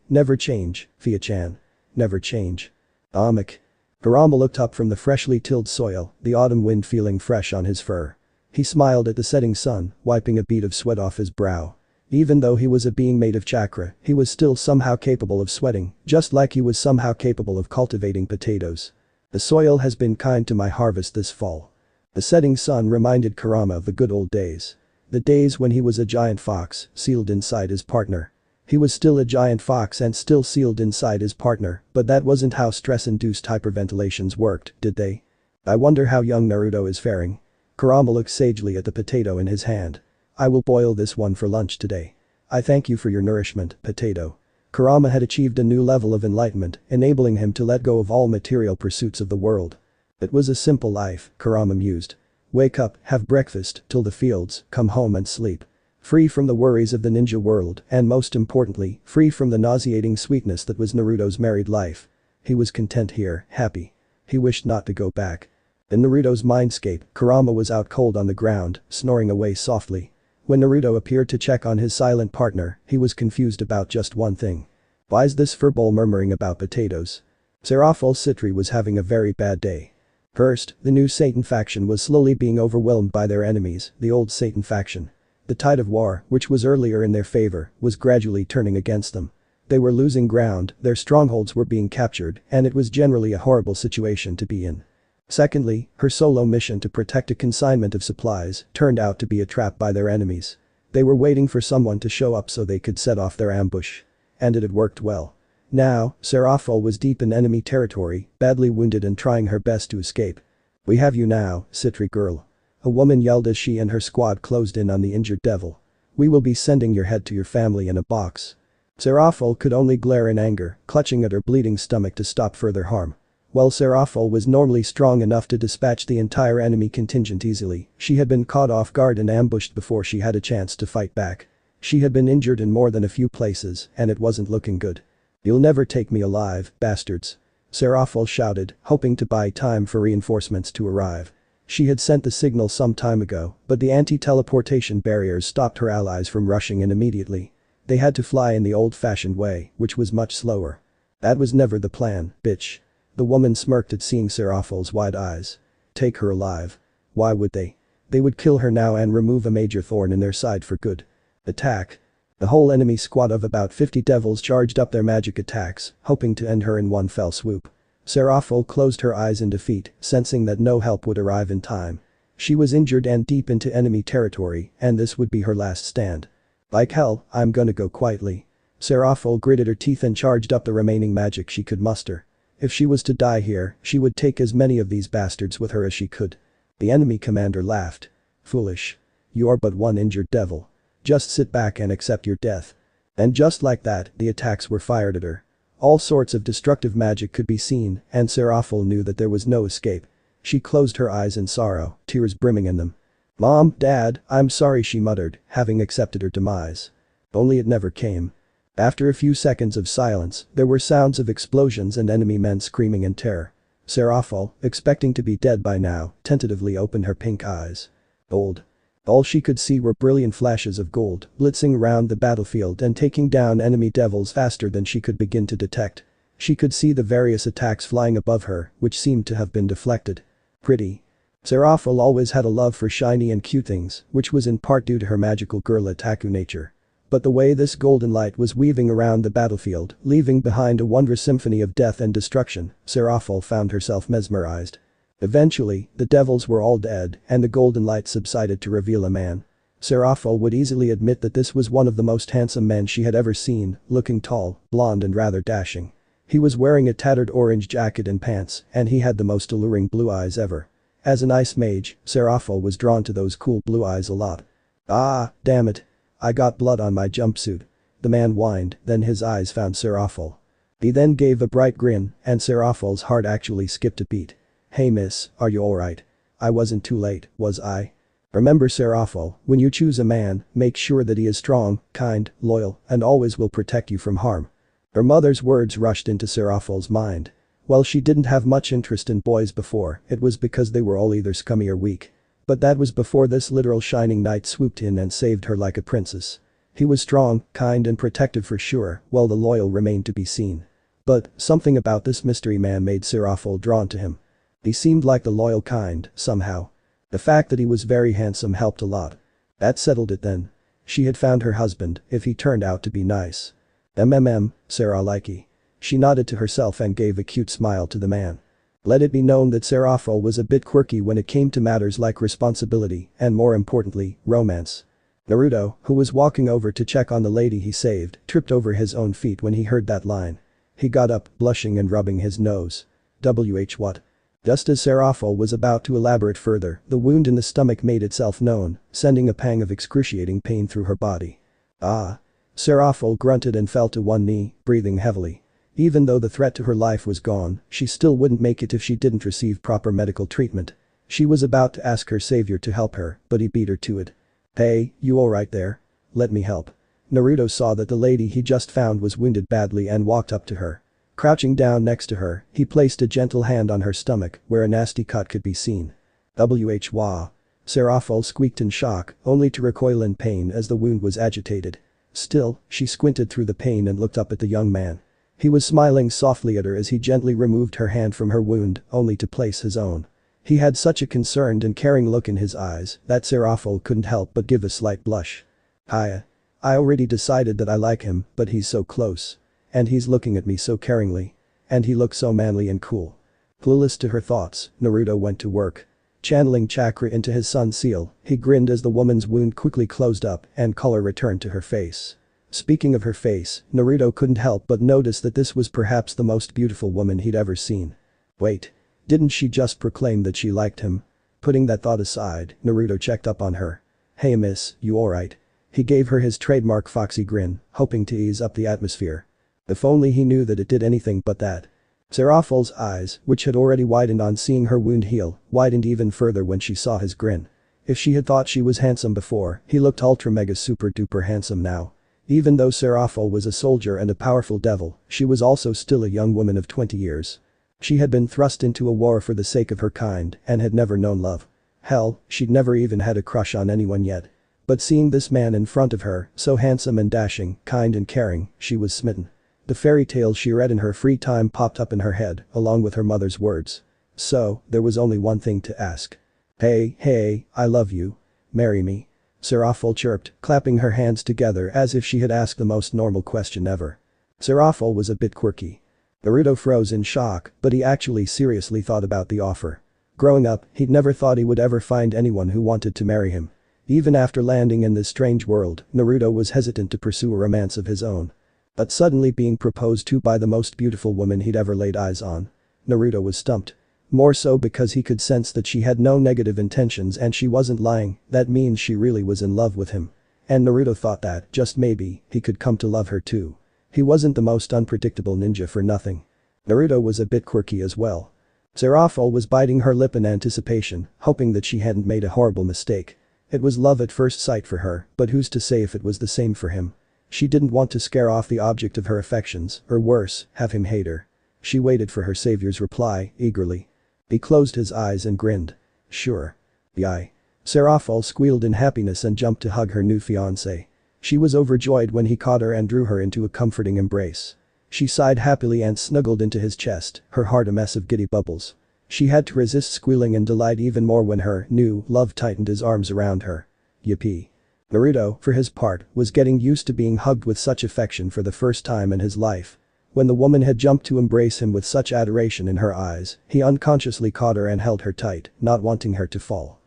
Never change, Fia-chan. Never change. Kurama looked up from the freshly tilled soil, the autumn wind feeling fresh on his fur. He smiled at the setting sun, wiping a bead of sweat off his brow. Even though he was a being made of chakra, he was still somehow capable of sweating, just like he was somehow capable of cultivating potatoes. The soil has been kind to my harvest this fall. The setting sun reminded Kurama of the good old days. The days when he was a giant fox, sealed inside his partner. He was still a giant fox and still sealed inside his partner, but that wasn't how stress-induced hyperventilations worked, did they? I wonder how young Naruto is faring. Kurama looked sagely at the potato in his hand. I will boil this one for lunch today. I thank you for your nourishment, potato. Kurama had achieved a new level of enlightenment, enabling him to let go of all material pursuits of the world. It was a simple life, Kurama mused. Wake up, have breakfast, till the fields, come home and sleep. Free from the worries of the ninja world and most importantly, free from the nauseating sweetness that was Naruto's married life. He was content here, happy. He wished not to go back. In Naruto's mindscape, Kurama was out cold on the ground, snoring away softly. When Naruto appeared to check on his silent partner, he was confused about just one thing. Why's this furball murmuring about potatoes? Serafal Citri was having a very bad day. First, the new Satan faction was slowly being overwhelmed by their enemies, the old Satan faction. The tide of war, which was earlier in their favor, was gradually turning against them. They were losing ground, their strongholds were being captured, and it was generally a horrible situation to be in. Secondly, her solo mission to protect a consignment of supplies turned out to be a trap by their enemies. They were waiting for someone to show up so they could set off their ambush. And it had worked well. Now, Serafal was deep in enemy territory, badly wounded and trying her best to escape. "We have you now, Citri girl." A woman yelled as she and her squad closed in on the injured devil. "We will be sending your head to your family in a box." Serafal could only glare in anger, clutching at her bleeding stomach to stop further harm. While Serafal was normally strong enough to dispatch the entire enemy contingent easily, she had been caught off guard and ambushed before she had a chance to fight back. She had been injured in more than a few places, and it wasn't looking good. "You'll never take me alive, bastards." Serafal shouted, hoping to buy time for reinforcements to arrive. She had sent the signal some time ago, but the anti-teleportation barriers stopped her allies from rushing in immediately. They had to fly in the old-fashioned way, which was much slower. "That was never the plan, bitch." The woman smirked at seeing Serafal's wide eyes. "Take her alive." Why would they? They would kill her now and remove a major thorn in their side for good. Attack. The whole enemy squad of about 50 devils charged up their magic attacks, hoping to end her in one fell swoop. Serafal closed her eyes in defeat, sensing that no help would arrive in time. She was injured and deep into enemy territory, and this would be her last stand. "Like hell, I'm gonna go quietly." Serafal gritted her teeth and charged up the remaining magic she could muster. If she was to die here, she would take as many of these bastards with her as she could. The enemy commander laughed. "Foolish. You are but one injured devil. Just sit back and accept your death." And just like that, the attacks were fired at her. All sorts of destructive magic could be seen, and Serafal knew that there was no escape. She closed her eyes in sorrow, tears brimming in them. "Mom, Dad, I'm sorry," she muttered, having accepted her demise. Only it never came. After a few seconds of silence, there were sounds of explosions and enemy men screaming in terror. Serafal, expecting to be dead by now, tentatively opened her pink eyes. Gold. All she could see were brilliant flashes of gold, blitzing around the battlefield and taking down enemy devils faster than she could begin to detect. She could see the various attacks flying above her, which seemed to have been deflected. Pretty. Serafal always had a love for shiny and cute things, which was in part due to her magical girl otaku nature. But the way this golden light was weaving around the battlefield, leaving behind a wondrous symphony of death and destruction, Serafal found herself mesmerized. Eventually, the devils were all dead, and the golden light subsided to reveal a man. Serafal would easily admit that this was one of the most handsome men she had ever seen, looking tall, blonde and rather dashing. He was wearing a tattered orange jacket and pants, and he had the most alluring blue eyes ever. As an ice mage, Serafal was drawn to those cool blue eyes a lot. "Ah, damn it. I got blood on my jumpsuit." The man whined, then his eyes found Serafal. He then gave a bright grin, and Serafal's heart actually skipped a beat. "Hey miss, are you alright? I wasn't too late, was I?" Remember Serafal, when you choose a man, make sure that he is strong, kind, loyal, and always will protect you from harm. Her mother's words rushed into Serafal's mind. While she didn't have much interest in boys before, it was because they were all either scummy or weak. But that was before this literal shining knight swooped in and saved her like a princess. He was strong, kind and protective for sure, while the loyal remained to be seen. But something about this mystery man made Serafal drawn to him. He seemed like the loyal kind, somehow. The fact that he was very handsome helped a lot. That settled it then. She had found her husband, if he turned out to be nice. Sarah likey. She nodded to herself and gave a cute smile to the man. Let it be known that Serafal was a bit quirky when it came to matters like responsibility and more importantly, romance. Naruto, who was walking over to check on the lady he saved, tripped over his own feet when he heard that line. He got up, blushing and rubbing his nose. What? Just as Serafal was about to elaborate further, the wound in the stomach made itself known, sending a pang of excruciating pain through her body. Ah. Seraphil grunted and fell to one knee, breathing heavily. Even though the threat to her life was gone, she still wouldn't make it if she didn't receive proper medical treatment. She was about to ask her savior to help her, but he beat her to it. "Hey, you alright there? Let me help." Naruto saw that the lady he just found was wounded badly and walked up to her. Crouching down next to her, he placed a gentle hand on her stomach, where a nasty cut could be seen. Wah. Seraphil squeaked in shock, only to recoil in pain as the wound was agitated. Still, she squinted through the pain and looked up at the young man. He was smiling softly at her as he gently removed her hand from her wound, only to place his own. He had such a concerned and caring look in his eyes that Seraphil couldn't help but give a slight blush. I already decided that I like him, but he's so close. And he's looking at me so caringly. And he looks so manly and cool. Clueless to her thoughts, Naruto went to work. Channeling chakra into his sun seal, he grinned as the woman's wound quickly closed up and color returned to her face. Speaking of her face, Naruto couldn't help but notice that this was perhaps the most beautiful woman he'd ever seen. Wait. Didn't she just proclaim that she liked him? Putting that thought aside, Naruto checked up on her. "Hey miss, you alright?" He gave her his trademark foxy grin, hoping to ease up the atmosphere. If only he knew that it did anything but that. Seraphil's eyes, which had already widened on seeing her wound heal, widened even further when she saw his grin. If she had thought she was handsome before, he looked ultra mega super duper handsome now. Even though Seraphil was a soldier and a powerful devil, she was also still a young woman of 20 years. She had been thrust into a war for the sake of her kind and had never known love. Hell, she'd never even had a crush on anyone yet. But seeing this man in front of her, so handsome and dashing, kind and caring, she was smitten. The fairy tales she read in her free time popped up in her head, along with her mother's words. So, there was only one thing to ask. Hey, I love you. Marry me. Seraphil chirped, clapping her hands together as if she had asked the most normal question ever. Seraphil was a bit quirky. Naruto froze in shock, but he actually seriously thought about the offer. Growing up, he'd never thought he would ever find anyone who wanted to marry him. Even after landing in this strange world, Naruto was hesitant to pursue a romance of his own. But suddenly being proposed to by the most beautiful woman he'd ever laid eyes on. Naruto was stumped. More so because he could sense that she had no negative intentions and she wasn't lying, that means she really was in love with him. And Naruto thought that, just maybe, he could come to love her too. He wasn't the most unpredictable ninja for nothing. Naruto was a bit quirky as well. Seraphil was biting her lip in anticipation, hoping that she hadn't made a horrible mistake. It was love at first sight for her, but who's to say if it was the same for him? She didn't want to scare off the object of her affections, or worse, have him hate her. She waited for her savior's reply, eagerly. He closed his eyes and grinned. Sure. Yay. Seraphil squealed in happiness and jumped to hug her new fiancé. She was overjoyed when he caught her and drew her into a comforting embrace. She sighed happily and snuggled into his chest, her heart a mess of giddy bubbles. She had to resist squealing in delight even more when her new love tightened his arms around her. Yippee. Naruto, for his part, was getting used to being hugged with such affection for the first time in his life. When the woman had jumped to embrace him with such adoration in her eyes, he unconsciously caught her and held her tight, not wanting her to fall.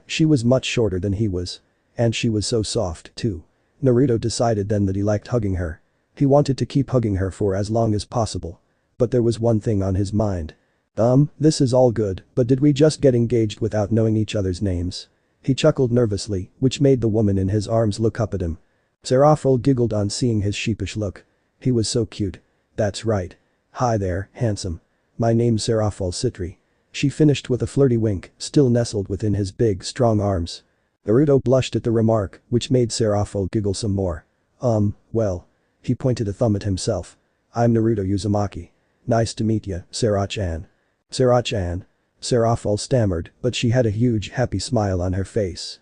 She was much shorter than he was. And she was so soft, too. Naruto decided then that he liked hugging her. He wanted to keep hugging her for as long as possible. But there was one thing on his mind. This is all good, but did we just get engaged without knowing each other's names? He chuckled nervously, which made the woman in his arms look up at him. Seraphil giggled on seeing his sheepish look. He was so cute. That's right. Hi there, handsome. My name's Seraphil Citri. She finished with a flirty wink, still nestled within his big, strong arms. Naruto blushed at the remark, which made Seraphil giggle some more. Well. He pointed a thumb at himself. I'm Naruto Uzumaki. Nice to meet ya, Sera-chan. Sera-chan. Seraphil stammered, but she had a huge, happy smile on her face.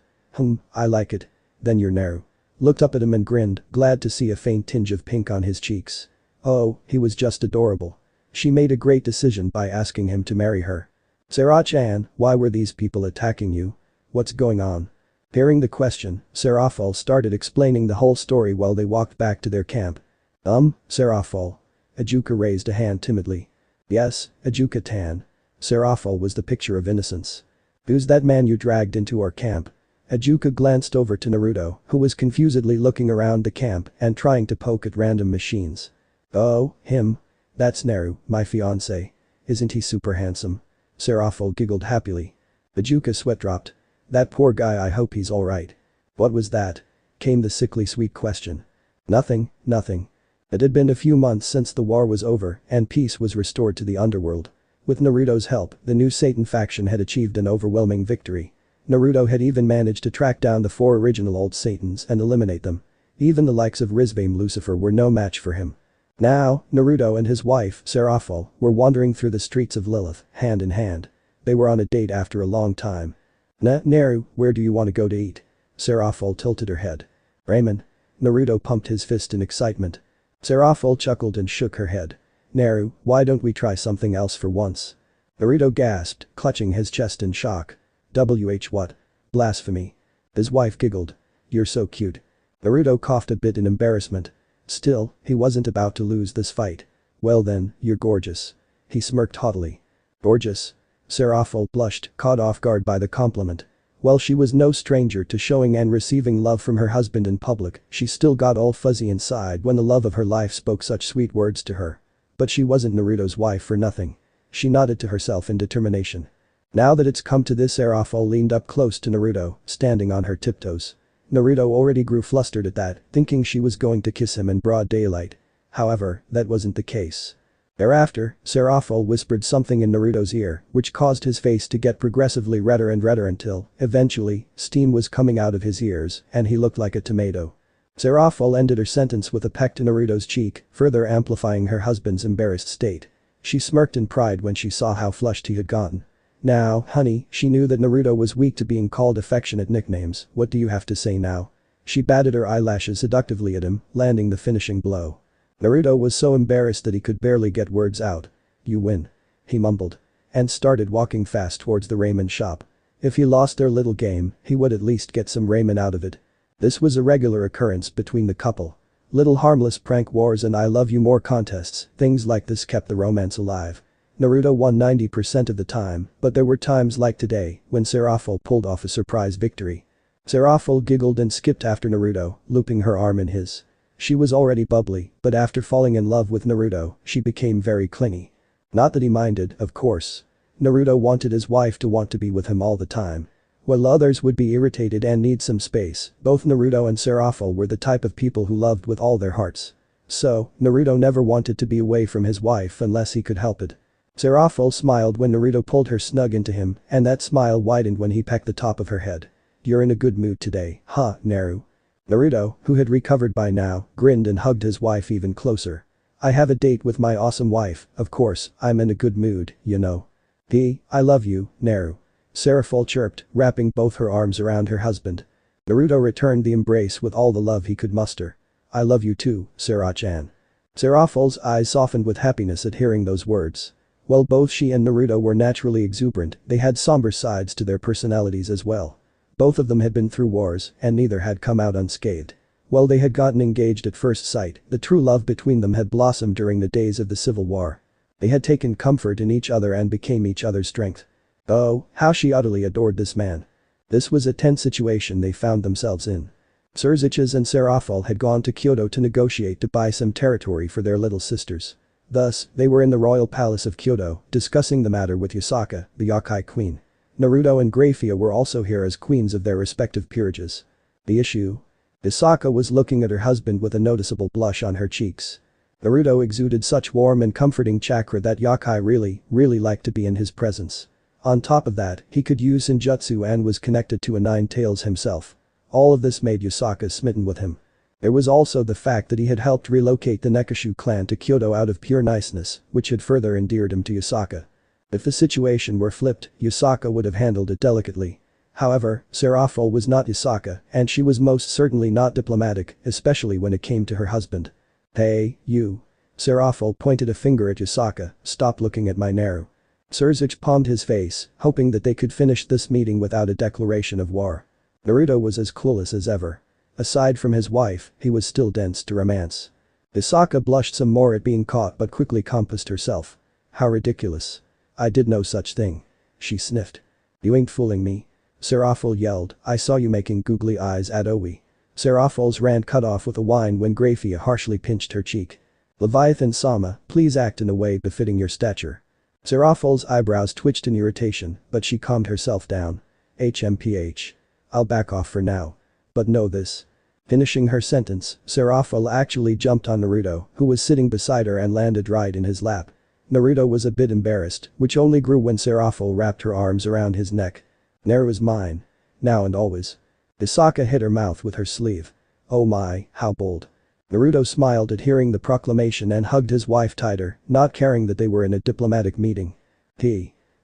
I like it. Then you're Naru. Looked up at him and grinned, glad to see a faint tinge of pink on his cheeks. Oh, he was just adorable. She made a great decision by asking him to marry her. Sera-chan, why were these people attacking you? What's going on? Hearing the question, Seraphil started explaining the whole story while they walked back to their camp. Seraphil. Ajuka raised a hand timidly. Yes, Ajuka-tan. Seraphil was the picture of innocence. Who's that man you dragged into our camp? Ajuka glanced over to Naruto, who was confusedly looking around the camp and trying to poke at random machines. Oh, him. That's Naru, my fiancé. Isn't he super handsome? Seraphil giggled happily. Ajuka sweat dropped. That poor guy, I hope he's alright. What was that? Came the sickly sweet question. Nothing. It had been a few months since the war was over and peace was restored to the underworld. With Naruto's help, the new Satan faction had achieved an overwhelming victory. Naruto had even managed to track down the 4 original old Satans and eliminate them. Even the likes of Rizbame Lucifer were no match for him. Now, Naruto and his wife, Seraphol, were wandering through the streets of Lilith, hand in hand. They were on a date after a long time. Naru, where do you want to go to eat? Seraphol tilted her head. Ramen. Naruto pumped his fist in excitement. Seraphol chuckled and shook her head. Naru, why don't we try something else for once? Naruto gasped, clutching his chest in shock. What? Blasphemy. His wife giggled. You're so cute. Naruto coughed a bit in embarrassment. Still, he wasn't about to lose this fight. Well then, you're gorgeous. He smirked haughtily. Gorgeous? Seraphol blushed, caught off guard by the compliment. While she was no stranger to showing and receiving love from her husband in public, she still got all fuzzy inside when the love of her life spoke such sweet words to her. But she wasn't Naruto's wife for nothing. She nodded to herself in determination. Now that it's come to this, Seraphol leaned up close to Naruto, standing on her tiptoes. Naruto already grew flustered at that, thinking she was going to kiss him in broad daylight. However, that wasn't the case. Thereafter, Seraphol whispered something in Naruto's ear, which caused his face to get progressively redder and redder until, eventually, steam was coming out of his ears and he looked like a tomato. Seraphol ended her sentence with a peck to Naruto's cheek, further amplifying her husband's embarrassed state. She smirked in pride when she saw how flushed he had gotten. Now, honey, she knew that Naruto was weak to being called affectionate nicknames. What do you have to say now? She batted her eyelashes seductively at him, landing the finishing blow. Naruto was so embarrassed that he could barely get words out. You win. He mumbled. And started walking fast towards the ramen shop. If he lost their little game, he would at least get some ramen out of it. This was a regular occurrence between the couple. Little harmless prank wars and I love you more contests, things like this kept the romance alive. Naruto won 90% of the time, but there were times like today when Seraphol pulled off a surprise victory. Seraphol giggled and skipped after Naruto, looping her arm in his. She was already bubbly, but after falling in love with Naruto, she became very clingy. Not that he minded, of course. Naruto wanted his wife to want to be with him all the time. While others would be irritated and need some space, both Naruto and Seraphol were the type of people who loved with all their hearts. So, Naruto never wanted to be away from his wife unless he could help it. Seraphol smiled when Naruto pulled her snug into him, and that smile widened when he pecked the top of her head. You're in a good mood today, huh, Naru? Naruto, who had recovered by now, grinned and hugged his wife even closer. I have a date with my awesome wife, of course, I'm in a good mood, you know. I love you, Naru. Seraphol chirped, wrapping both her arms around her husband. Naruto returned the embrace with all the love he could muster. I love you too, Sera-chan. Seraphol's eyes softened with happiness at hearing those words. While both she and Naruto were naturally exuberant, they had somber sides to their personalities as well. Both of them had been through wars, and neither had come out unscathed. While they had gotten engaged at first sight, the true love between them had blossomed during the days of the Civil War. They had taken comfort in each other and became each other's strength. Oh, how she utterly adored this man. This was a tense situation they found themselves in. Surziches and Seraphol had gone to Kyoto to negotiate to buy some territory for their little sisters. Thus, they were in the royal palace of Kyoto, discussing the matter with Yasaka, the Yokai queen. Naruto and Grayfia were also here as queens of their respective peerages. The issue? Yasaka was looking at her husband with a noticeable blush on her cheeks. Naruto exuded such warm and comforting chakra that Yokai really liked to be in his presence. On top of that, he could use Senjutsu and was connected to a Nine Tails himself. All of this made Yasaka smitten with him. There was also the fact that he had helped relocate the Nekashu clan to Kyoto out of pure niceness, which had further endeared him to Yasaka. If the situation were flipped, Yasaka would have handled it delicately. However, Seraphol was not Yasaka, and she was most certainly not diplomatic, especially when it came to her husband. Hey, you. Seraphol pointed a finger at Yasaka, stop looking at my Naru. Surzich palmed his face, hoping that they could finish this meeting without a declaration of war. Naruto was as clueless as ever. Aside from his wife, he was still dense to romance. Yasaka blushed some more at being caught but quickly composed herself. How ridiculous. I did no such thing. She sniffed. You ain't fooling me. Seraphol yelled, I saw you making googly eyes at Owie. Seraphol's rant cut off with a whine when Grayfia harshly pinched her cheek. Leviathan-sama, please act in a way befitting your stature. Seraphol's eyebrows twitched in irritation, but she calmed herself down. HMPH. I'll back off for now. But know this. Finishing her sentence, Seraphil actually jumped on Naruto, who was sitting beside her and landed right in his lap. Naruto was a bit embarrassed, which only grew when Seraphil wrapped her arms around his neck. "Naru is mine. Now and always." Yasaka hit her mouth with her sleeve. "Oh my, how bold." Naruto smiled at hearing the proclamation and hugged his wife tighter, not caring that they were in a diplomatic meeting.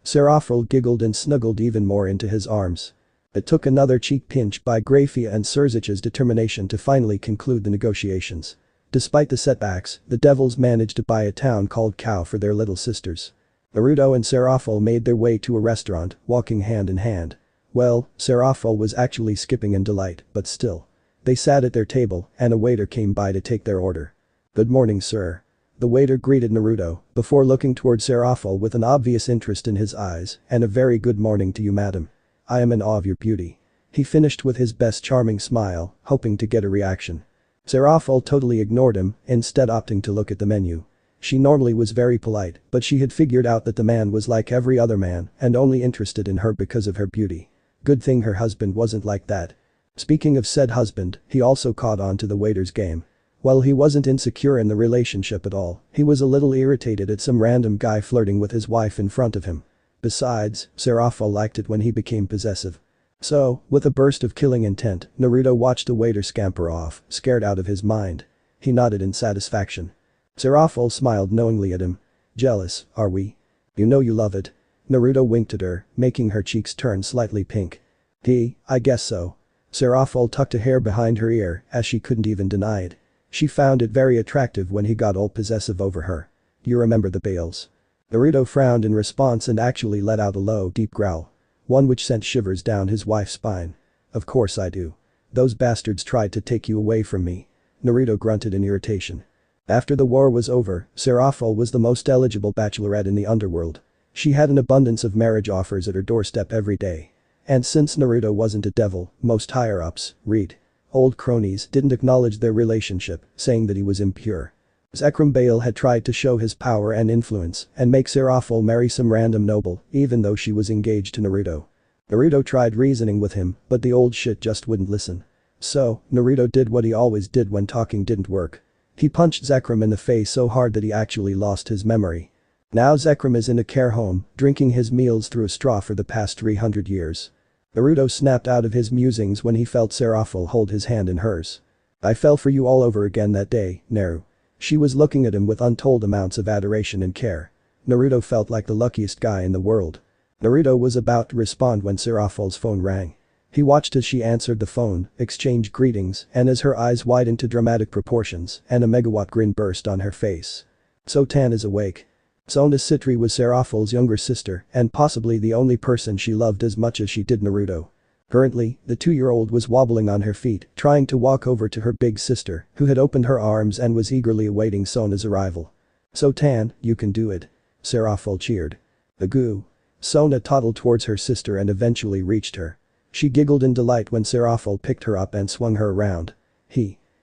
Seraphil giggled and snuggled even more into his arms. It took another cheek pinch by Grayfia and Surzich's determination to finally conclude the negotiations. Despite the setbacks, the devils managed to buy a town called Cow for their little sisters. Naruto and Seraphil made their way to a restaurant, walking hand in hand. Well, Seraphil was actually skipping in delight, but still. They sat at their table, and a waiter came by to take their order. "Good morning, sir." The waiter greeted Naruto, before looking toward Seraphil with an obvious interest in his eyes, "And a very good morning to you, madam. I am in awe of your beauty." He finished with his best charming smile, hoping to get a reaction. Seraphil totally ignored him, instead opting to look at the menu. She normally was very polite, but she had figured out that the man was like every other man and only interested in her because of her beauty. Good thing her husband wasn't like that. Speaking of said husband, he also caught on to the waiter's game. While he wasn't insecure in the relationship at all, he was a little irritated at some random guy flirting with his wife in front of him. Besides, Seraphil liked it when he became possessive. So, with a burst of killing intent, Naruto watched the waiter scamper off, scared out of his mind. He nodded in satisfaction. Seraphil smiled knowingly at him. "Jealous, are we? You know you love it." Naruto winked at her, making her cheeks turn slightly pink. I guess so." Seraphil tucked a hair behind her ear, as she couldn't even deny it. She found it very attractive when he got all possessive over her. "You remember the bales?" Naruto frowned in response and actually let out a low, deep growl. One which sent shivers down his wife's spine. "Of course I do. Those bastards tried to take you away from me." Naruto grunted in irritation. After the war was over, Seraphil was the most eligible bachelorette in the underworld. She had an abundance of marriage offers at her doorstep every day. And since Naruto wasn't a devil, most higher-ups, old cronies, didn't acknowledge their relationship, saying that he was impure. Zekrom Bale had tried to show his power and influence and make Seraphil marry some random noble, even though she was engaged to Naruto. Naruto tried reasoning with him, but the old shit just wouldn't listen. So, Naruto did what he always did when talking didn't work. He punched Zekrom in the face so hard that he actually lost his memory. Now Zekrom is in a care home, drinking his meals through a straw for the past 300 years. Naruto snapped out of his musings when he felt Seraphil hold his hand in hers. "I fell for you all over again that day, Naru." She was looking at him with untold amounts of adoration and care. Naruto felt like the luckiest guy in the world. Naruto was about to respond when Seraphil's phone rang. He watched as she answered the phone, exchanged greetings, and as her eyes widened to dramatic proportions and a megawatt grin burst on her face. Sotan is awake. Sona Citri was Seraphil's younger sister and possibly the only person she loved as much as she did Naruto. Currently, the 2-year-old was wobbling on her feet, trying to walk over to her big sister, who had opened her arms and was eagerly awaiting Sona's arrival. "Sotan, you can do it." Seraphil cheered. "The goo." Sona toddled towards her sister and eventually reached her. She giggled in delight when Seraphil picked her up and swung her around.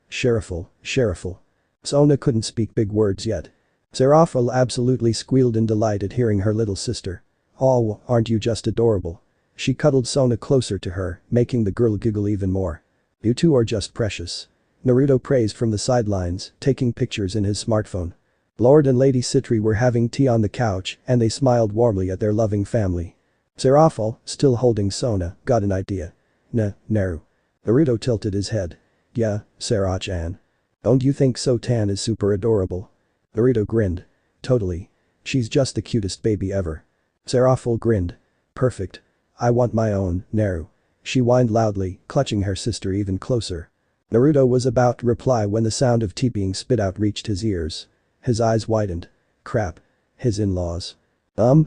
Seraphil. Sona couldn't speak big words yet. Seraphil absolutely squealed in delight at hearing her little sister. "Oh, aren't you just adorable?" She cuddled Sona closer to her, making the girl giggle even more. "You two are just precious." Naruto praised from the sidelines, taking pictures in his smartphone. Lord and Lady Citri were having tea on the couch and they smiled warmly at their loving family. Seraphil, still holding Sona, got an idea. Naru." Naruto tilted his head. "Yeah, Sarah-chan. Don't you think Sotan is super adorable?" Naruto grinned. "Totally. She's just the cutest baby ever." Seraphil grinned. "Perfect. I want my own, Naru." She whined loudly, clutching her sister even closer. Naruto was about to reply when the sound of tea being spit out reached his ears. His eyes widened. Crap. His in-laws.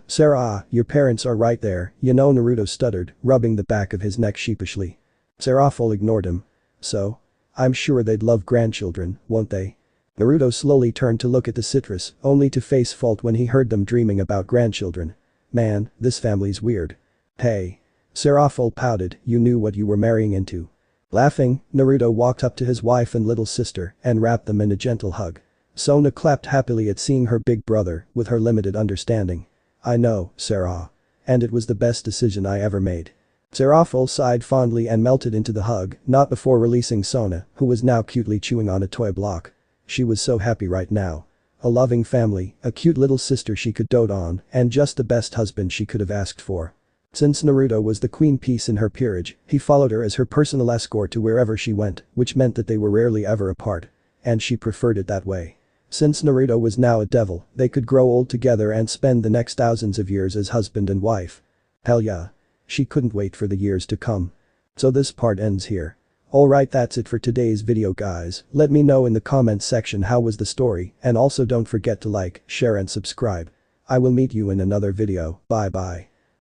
Sarah, your parents are right there, you know," Naruto stuttered, rubbing the back of his neck sheepishly. Seraphil ignored him. "So? I'm sure they'd love grandchildren, won't they?" Naruto slowly turned to look at the citrus, only to face fault when he heard them dreaming about grandchildren. "Man, this family's weird." "Hey." Seraphil pouted, "You knew what you were marrying into." Laughing, Naruto walked up to his wife and little sister and wrapped them in a gentle hug. Sona clapped happily at seeing her big brother, with her limited understanding. "I know, Sarah. And it was the best decision I ever made." Seraful sighed fondly and melted into the hug, not before releasing Sona, who was now cutely chewing on a toy block. She was so happy right now. A loving family, a cute little sister she could dote on, and just the best husband she could have asked for. Since Naruto was the queen piece in her peerage, he followed her as her personal escort to wherever she went, which meant that they were rarely ever apart. And she preferred it that way. Since Naruto was now a devil, they could grow old together and spend the next thousands of years as husband and wife. Hell yeah. She couldn't wait for the years to come. So this part ends here. Alright, that's it for today's video guys. Let me know in the comments section how was the story, and also don't forget to like, share and subscribe. I will meet you in another video. Bye bye.